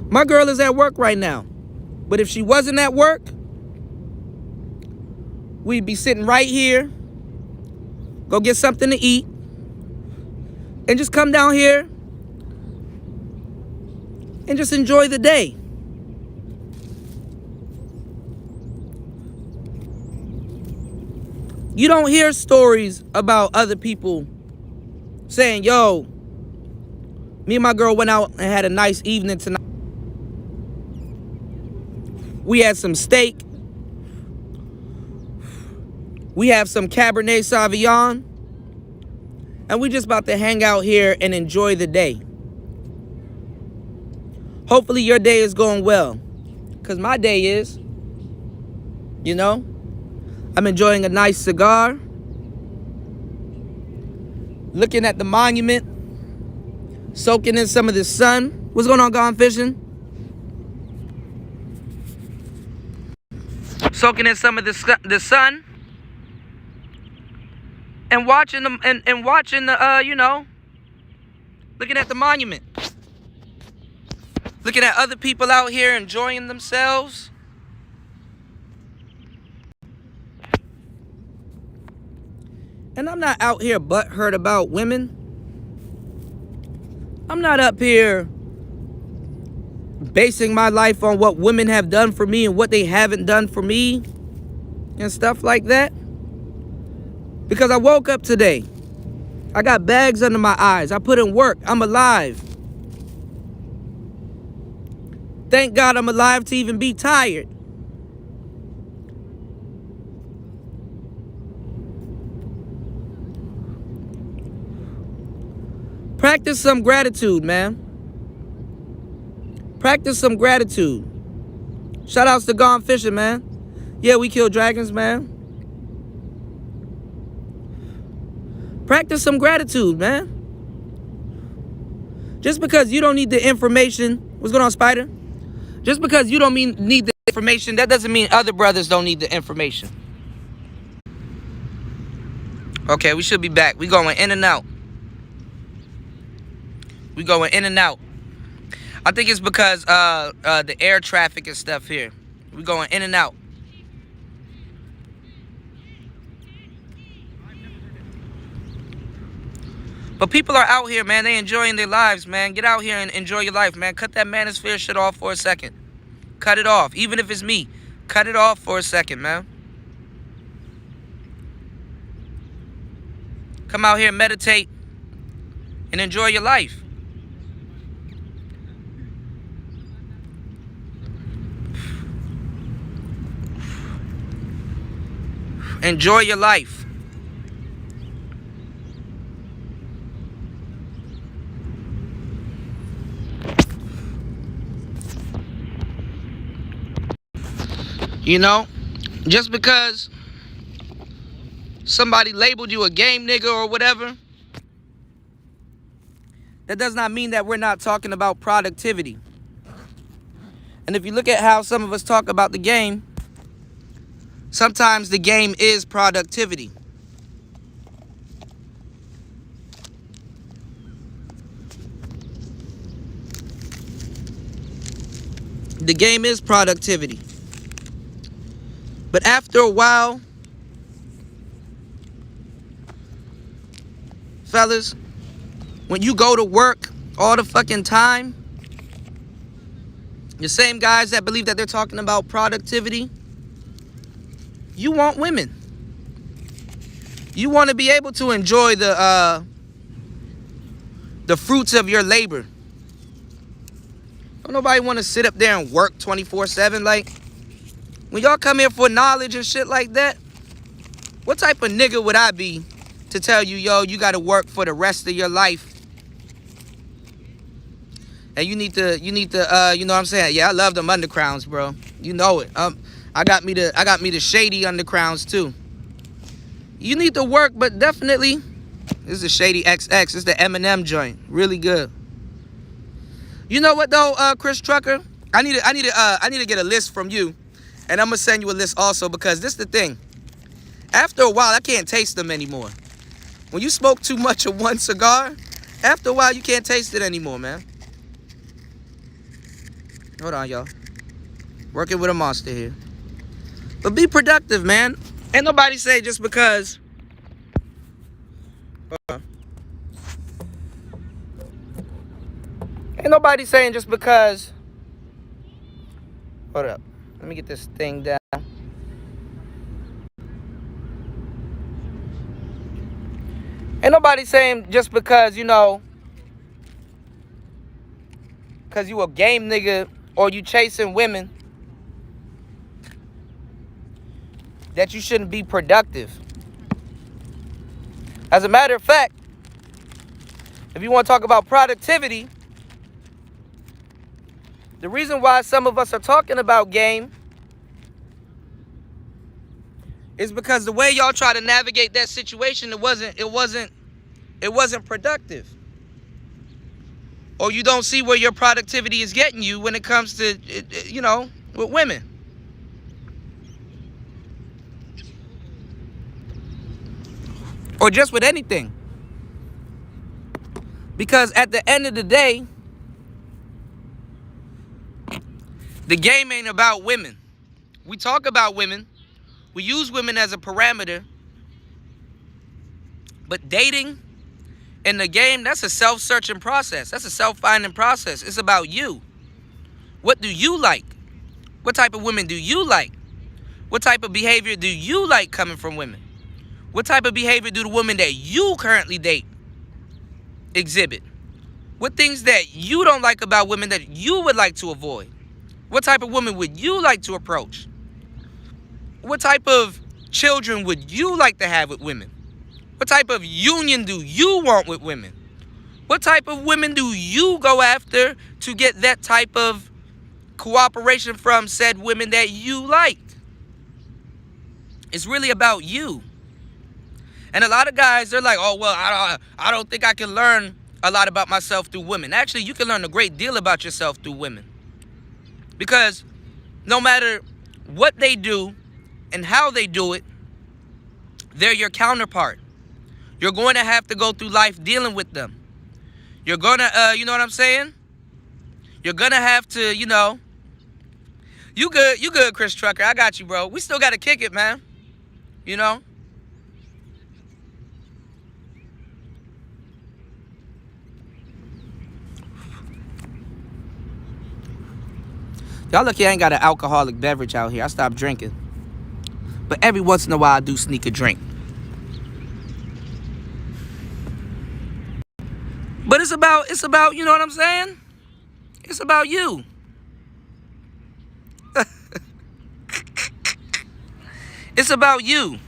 My girl is at work right now. But if she wasn't at work, we'd be sitting right here, go get something to eat, and just come down here and just enjoy the day. You don't hear stories about other people saying, yo, me and my girl went out and had a nice evening tonight. We had some steak. We have some Cabernet Sauvignon. And we just about to hang out here and enjoy the day. Hopefully your day is going well. Because my day is. You know? I'm enjoying a nice cigar. Looking at the monument. Soaking in some of the sun. What's going on, Gone Fishing? Soaking in some of the sun. And watching them and watching the you know, looking at the monument. Looking at other people out here enjoying themselves. And I'm not out here butthurt about women. I'm not up here basing my life on what women have done for me and what they haven't done for me and stuff like that. Because I woke up today. I got bags under my eyes. I put in work. I'm alive. Thank God I'm alive to even be tired. Practice some gratitude, man. Practice some gratitude. Shout outs to Gone Fishing, man. Yeah, we kill dragons, man. Practice some gratitude, man. Just because you don't need the information. What's going on, Spider? Just because you don't need the information, that doesn't mean other brothers don't need the information. Okay, we should be back. We going in and out. We going in and out. I think it's because the air traffic and stuff here. We going in and out. But people are out here, man. They enjoying their lives, man. Get out here and enjoy your life, man. Cut that manosphere shit off for a second. Cut it off. Even if it's me. Cut it off for a second, man. Come out here and meditate and enjoy your life. Enjoy your life. You know, just because somebody labeled you a game nigga or whatever, that does not mean that we're not talking about productivity. And if you look at how some of us talk about the game, sometimes the game is productivity. The game is productivity. But after a while, fellas, when you go to work all the fucking time, the same guys that believe that they're talking about productivity, you want women. You want to be able to enjoy the fruits of your labor. Don't nobody want to sit up there and work 24/7. Like, when y'all come here for knowledge and shit like that, what type of nigga would I be to tell you, yo, you got to work for the rest of your life? And you need to, you know what I'm saying? Yeah, I love them undercrowns, bro. You know it. I got me the shady undercrowns too. You need to work, but definitely, this is a shady XX. It's the M&M joint. Really good. You know what though, Chris Trucker? I need to get a list from you, and I'm gonna send you a list also, because this is the thing. After a while, I can't taste them anymore. When you smoke too much of one cigar, after a while, you can't taste it anymore, man. Hold on, y'all. Working with a monster here. But be productive, man. Ain't nobody say just because. Ain't nobody saying just because. Hold up. Let me get this thing down. Ain't nobody saying just because, you know, because you a game nigga or you chasing women, that you shouldn't be productive. As a matter of fact, if you want to talk about productivity, the reason why some of us are talking about game is because the way y'all try to navigate that situation, it wasn't productive. Or you don't see where your productivity is getting you when it comes to, you know, with women. Or just with anything. Because at the end of the day, the game ain't about women. We talk about women. We use women as a parameter. But dating in the game, that's a self-searching process. That's a self-finding process. It's about you. What do you like? What type of women do you like? What type of behavior do you like coming from women? What type of behavior do the women that you currently date exhibit? What things that you don't like about women that you would like to avoid? What type of woman would you like to approach? What type of children would you like to have with women? What type of union do you want with women? What type of women do you go after to get that type of cooperation from said women that you like? It's really about you. And a lot of guys, they're like, oh, well, I don't think I can learn a lot about myself through women. Actually, you can learn a great deal about yourself through women. Because no matter what they do and how they do it, they're your counterpart. You're going to have to go through life dealing with them. You're going to, you know what I'm saying? You're going to have to, you know. You good, Chris Trucker. I got you, bro. We still got to kick it, man. You know? Y'all lucky I ain't got an alcoholic beverage out here. I stopped drinking. But every once in a while, I do sneak a drink. But it's about, you know what I'm saying? It's about you. It's about you.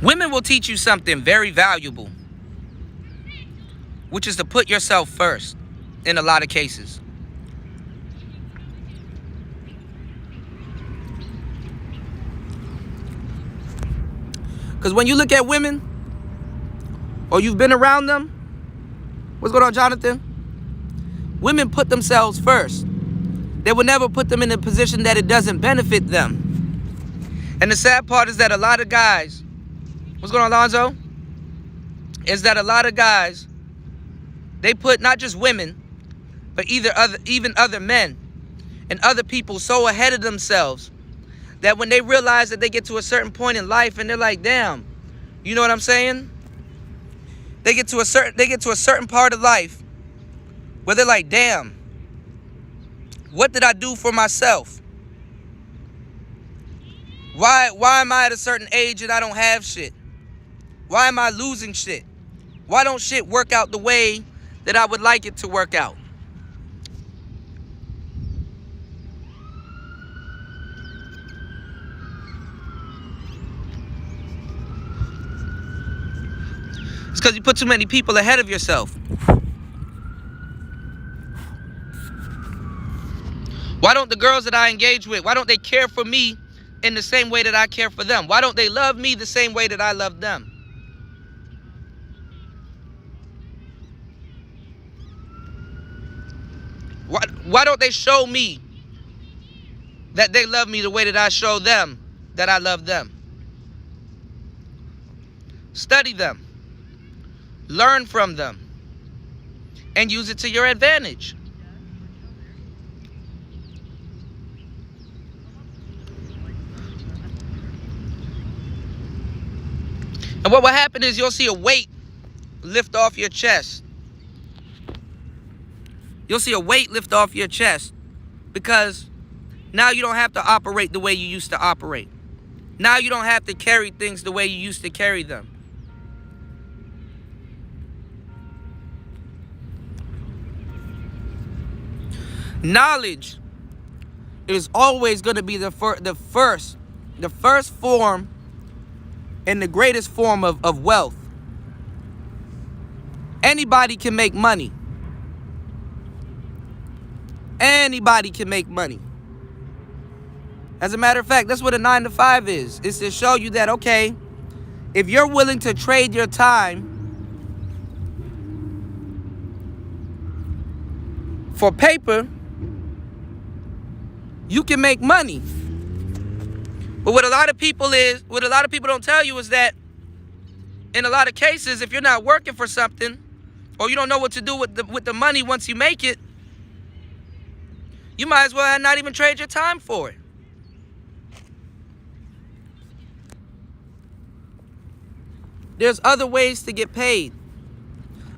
Women will teach you something very valuable, which is to put yourself first in a lot of cases. Because when you look at women, or you've been around them, what's going on, Jonathan? Women put themselves first. They will never put them in a position that it doesn't benefit them. And the sad part is that a lot of guys, what's going on, Alonzo? Is that a lot of guys, they put not just women, but even other men and other people so ahead of themselves that when they realize that they get to a certain point in life and they're like, damn, you know what I'm saying? They get to a certain part of life where they're like, damn, what did I do for myself? Why am I at a certain age and I don't have shit? Why am I losing shit? Why don't shit work out the way that I would like it to work out? because you put too many people ahead of yourself. Why don't the girls that I engage with, why don't they care for me in the same way that I care for them? Why don't they love me the same way that I love them? Why don't they show me that they love me the way that I show them that I love them? Study them. Learn from them. And use it to your advantage. And what will happen is you'll see a weight lift off your chest. You'll see a weight lift off your chest because now you don't have to operate the way you used to operate. Now you don't have to carry things the way you used to carry them. Knowledge is always going to be the first form and the greatest form of wealth. Anybody can make money. Anybody can make money. As a matter of fact, that's what a 9-to-5 is. It's to show you that, okay, if you're willing to trade your time for paper, you can make money. But what a lot of people don't tell you is that in a lot of cases, if you're not working for something or you don't know what to do with the money once you make it, you might as well not even trade your time for it. There's other ways to get paid.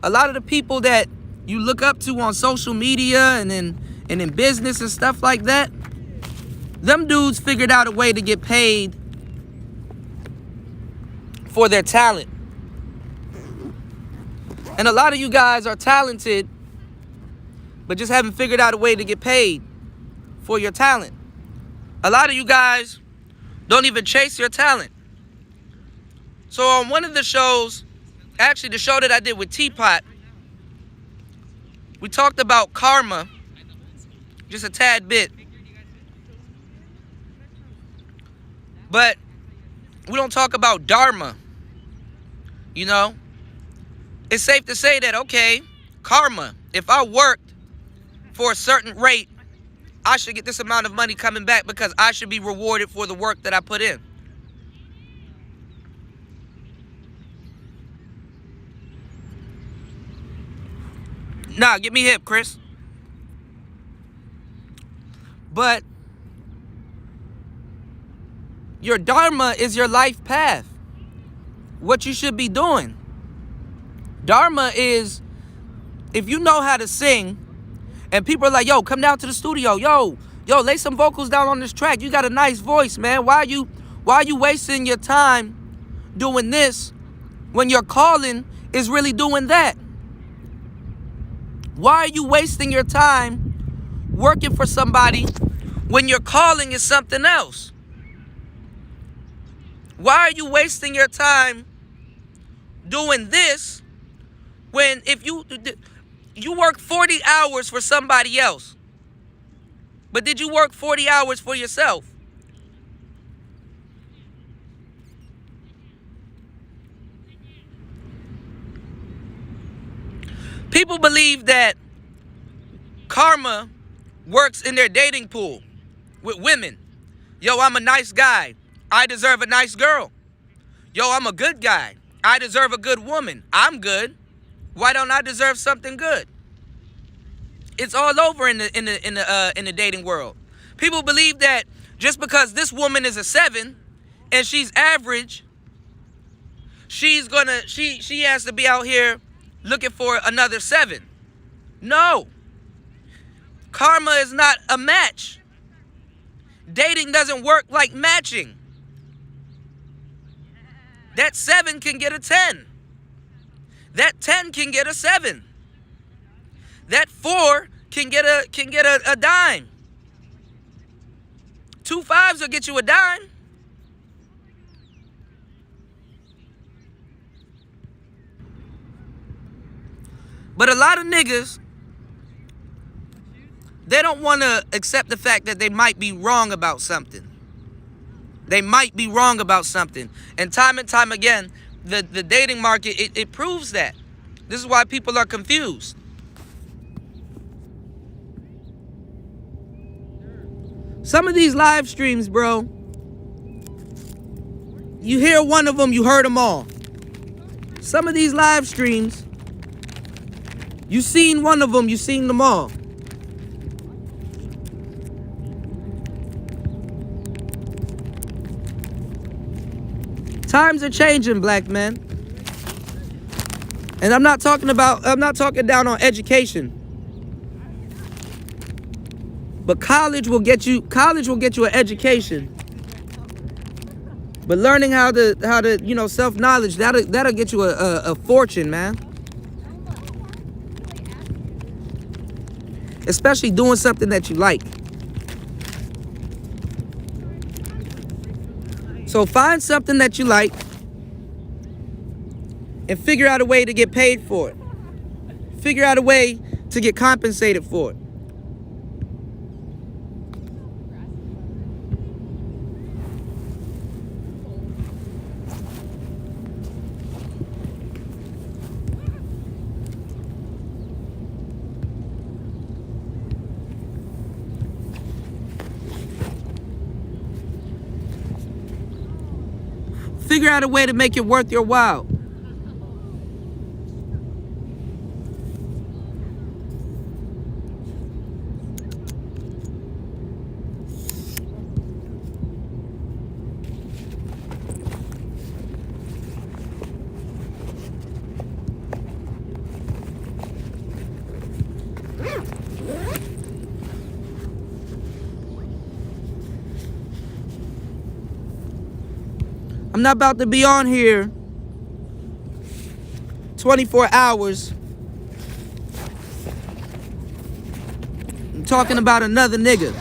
A lot of the people that you look up to on social media and in business and stuff like that, them dudes figured out a way to get paid for their talent. And a lot of you guys are talented, but just haven't figured out a way to get paid for your talent. A lot of you guys don't even chase your talent. So on one of the shows, actually the show that I did with Teapot, we talked about karma just a tad bit. But we don't talk about dharma. You know? It's safe to say that, okay, karma, if I worked for a certain rate, I should get this amount of money coming back because I should be rewarded for the work that I put in. Nah, get me hip, Chris. But your dharma is your life path. What you should be doing. Dharma is, if you know how to sing, and people are like, yo, come down to the studio. Yo, lay some vocals down on this track. You got a nice voice, man. Why are you wasting your time doing this when your calling is really doing that? Why are you wasting your time working for somebody when your calling is something else? Why are you wasting your time doing this when if you work 40 hours for somebody else, but did you work 40 hours for yourself? People believe that karma works in their dating pool with women. Yo, I'm a nice guy. I deserve a nice girl. Yo, I'm a good guy. I deserve a good woman. I'm good. Why don't I deserve something good? It's all over in the dating world. People believe that just because this woman is a 7 and she's average, she has to be out here looking for another 7. No. Karma is not a match. Dating doesn't work like matching. That 7 can get a 10. That 10 can get a 7. That 4 can get a dime. 2 5s will get you a dime. But a lot of niggas, they don't want to accept the fact that they might be wrong about something. They might be wrong about something. And time again, the dating market, it proves that. This is why people are confused. Some of these live streams, bro, you hear one of them, you heard them all. Some of these live streams, you seen one of them, you seen them all. Times are changing, black men. And I'm not talking down on education. But college will get you an education. But learning how to you know, self-knowledge, that'll get you a fortune, man. Especially doing something that you like. So find something that you like and figure out a way to get paid for it. Figure out a way to get compensated for it. Figure out a way to make it worth your while. I'm not about to be on here 24 hours talking about another nigga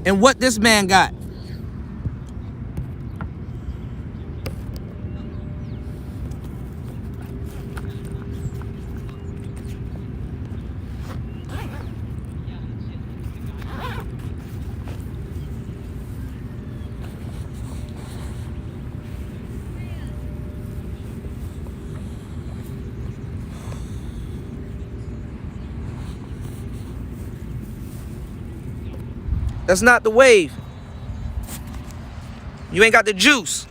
and what this man got. That's not the wave. You ain't got the juice.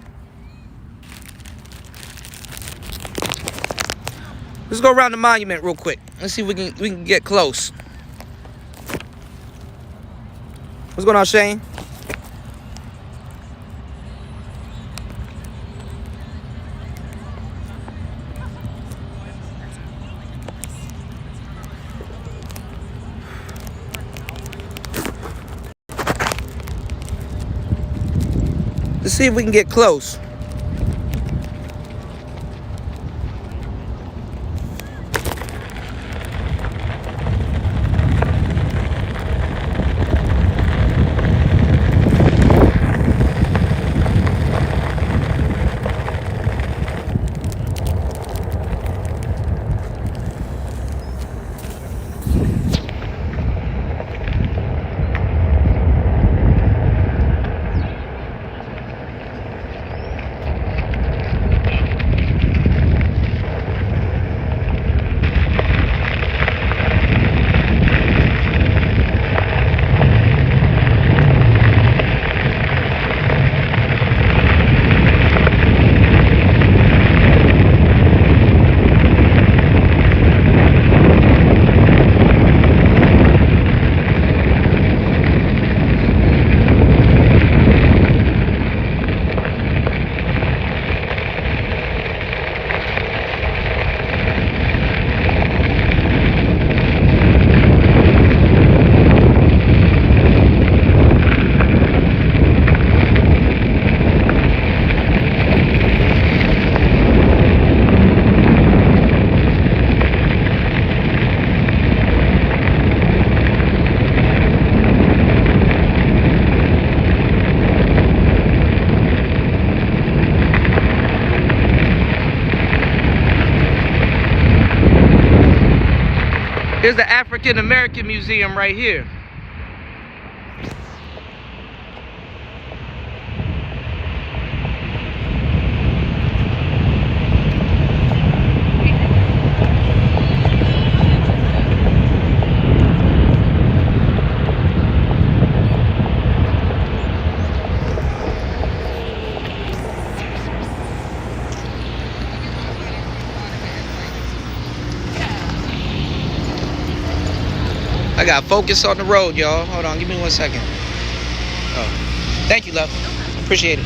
Let's go around the monument real quick. Let's see if we can get close. What's going on, Shane? Let's see if we can get close. Here's the African American Museum right here. I got focus on the road, y'all. Hold on, give me 1 second. Oh, thank you, love. Appreciate it.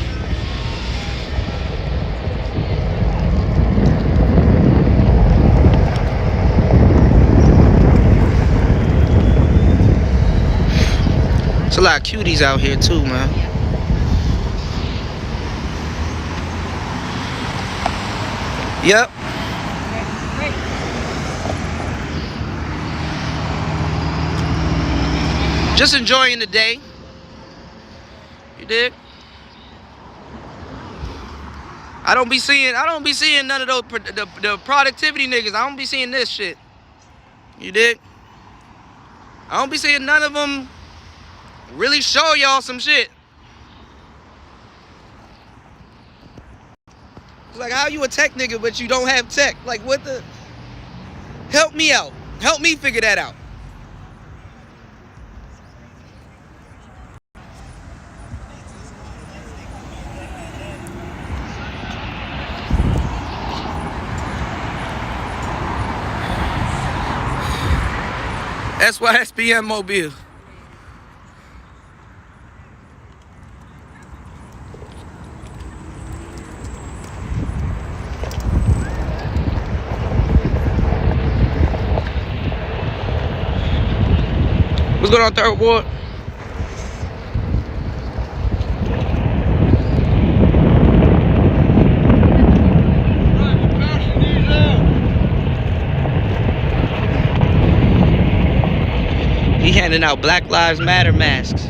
There's a lot of cuties out here too, man. Yep. Just enjoying the day. You dig? I don't be seeing none of those the productivity niggas. I don't be seeing this shit. You dig? I don't be seeing none of them really show y'all some shit. It's like, how you a tech nigga but you don't have tech? Like, what the? Help me out. Help me figure that out. SYSBM Mobile. What's going on, Third Ward? He handing out Black Lives Matter masks.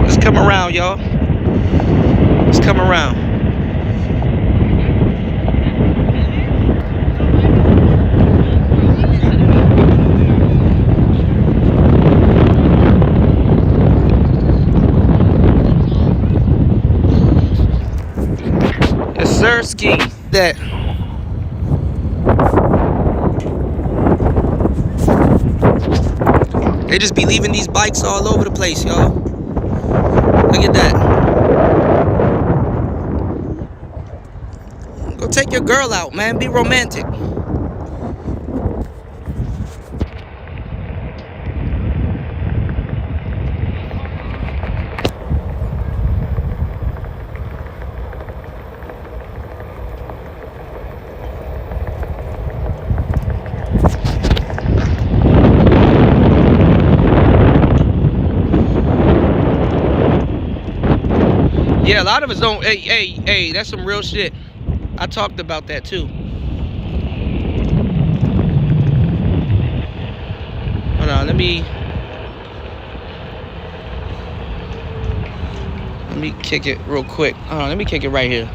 Let's come around, y'all. Let's come around. Yes, sir, ski. That. They just be leaving these bikes all over the place, y'all. Look at that. Go take your girl out, man. Be romantic. Yeah, a lot of us don't. Hey, that's some real shit. I talked about that too. Hold on, let me kick it real quick. Hold on, let me kick it right here.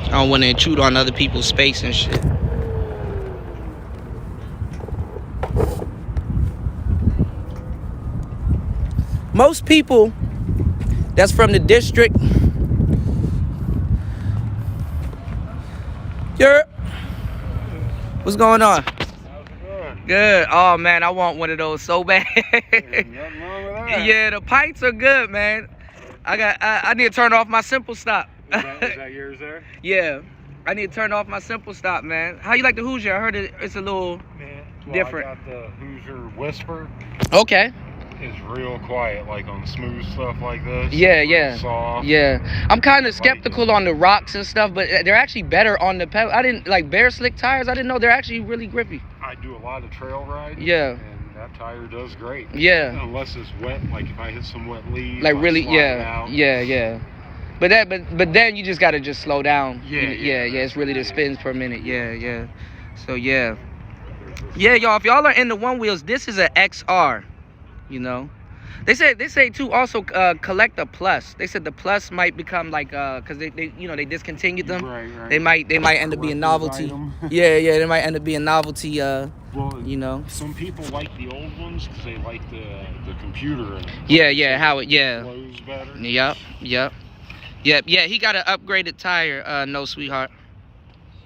I don't want to intrude on other people's space and shit. Most people that's from the district. What's going on? How's it going? Good. Oh man, I want one of those so bad. Nothing wrong with that. Yeah, the pints are good, man. I need to turn off my Simple Stop. Is that yours there? Yeah, I need to turn off my Simple Stop, man. How you like the Hoosier? I heard it's a little different. I got the Hoosier Whisper. Okay. It's real quiet, like on smooth stuff like this. Yeah, real yeah. Soft. Yeah. I'm kind of skeptical on the rocks and stuff, but they're actually better on the pedal. I didn't like Bear Slick tires. I didn't know they're actually really grippy. I do a lot of trail riding. Yeah. And that tire does great. Yeah. Unless it's wet, like if I hit some wet leaves. Like I really, slide it out. yeah. But then you just gotta just slow down. Yeah. It's really the spins per minute. Yeah. So yeah, y'all. If y'all are into one wheels, this is an XR. You know, They say too also collect a plus. They said the plus might become like because they you know they discontinued them. Right. They might end up being novelty. Item. Yeah, they might end up being novelty. Well, you know. some people like the old ones because they like the computer in it. Yeah, how it Flows better. Yep. Yeah, he got an upgraded tire, no sweetheart.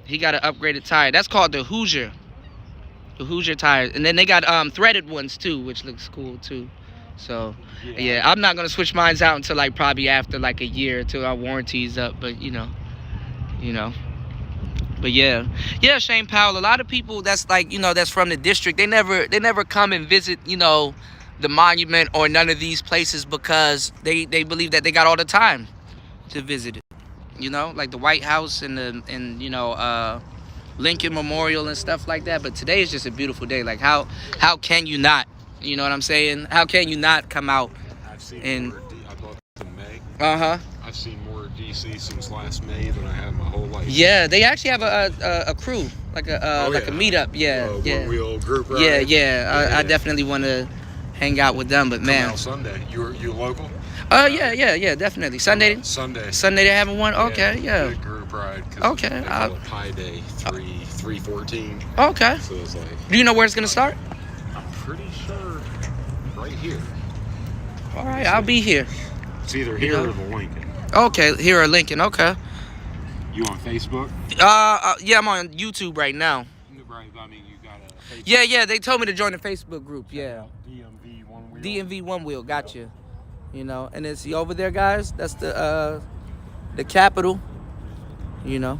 He got an upgraded tire. That's called the Hoosier. The Hoosier tires. And then they got threaded ones too, which looks cool too. So yeah, I'm not gonna switch mine out until like probably after like a year until our warranty's up, but you know. But yeah, Shane Powell, a lot of people that's like, you know, that's from the district, they never come and visit, you know, the monument or none of these places because they believe that they got all the time to visit it. You know, like the White House and you know, Lincoln Memorial and stuff like that. But today is just a beautiful day. Like how can you not? You know what I'm saying? How can you not come out? I've seen and I bought in May. I've seen more DC since last May than I have my whole life. Yeah, they actually have a crew, like a meetup. Yeah. One wheel group ride. I definitely want to hang out with them. But man, Come out Sunday. You local? Yeah, definitely. Sunday they're having one. Okay, yeah. Big group ride. Okay, They call it Pi Day 314. Okay. So it's like. Do you know where it's gonna start? I'm pretty sure right here. All right, I'll be here. It's either here or the Lincoln. Okay, here or Lincoln. Okay. You on Facebook? Yeah, I'm on YouTube right now. Right, I mean, you got a Facebook. Yeah, they told me to join the Facebook group. Yeah. DMV one wheel. DMV one wheel, gotcha. You know, and it's over there, guys. That's the capital. You know.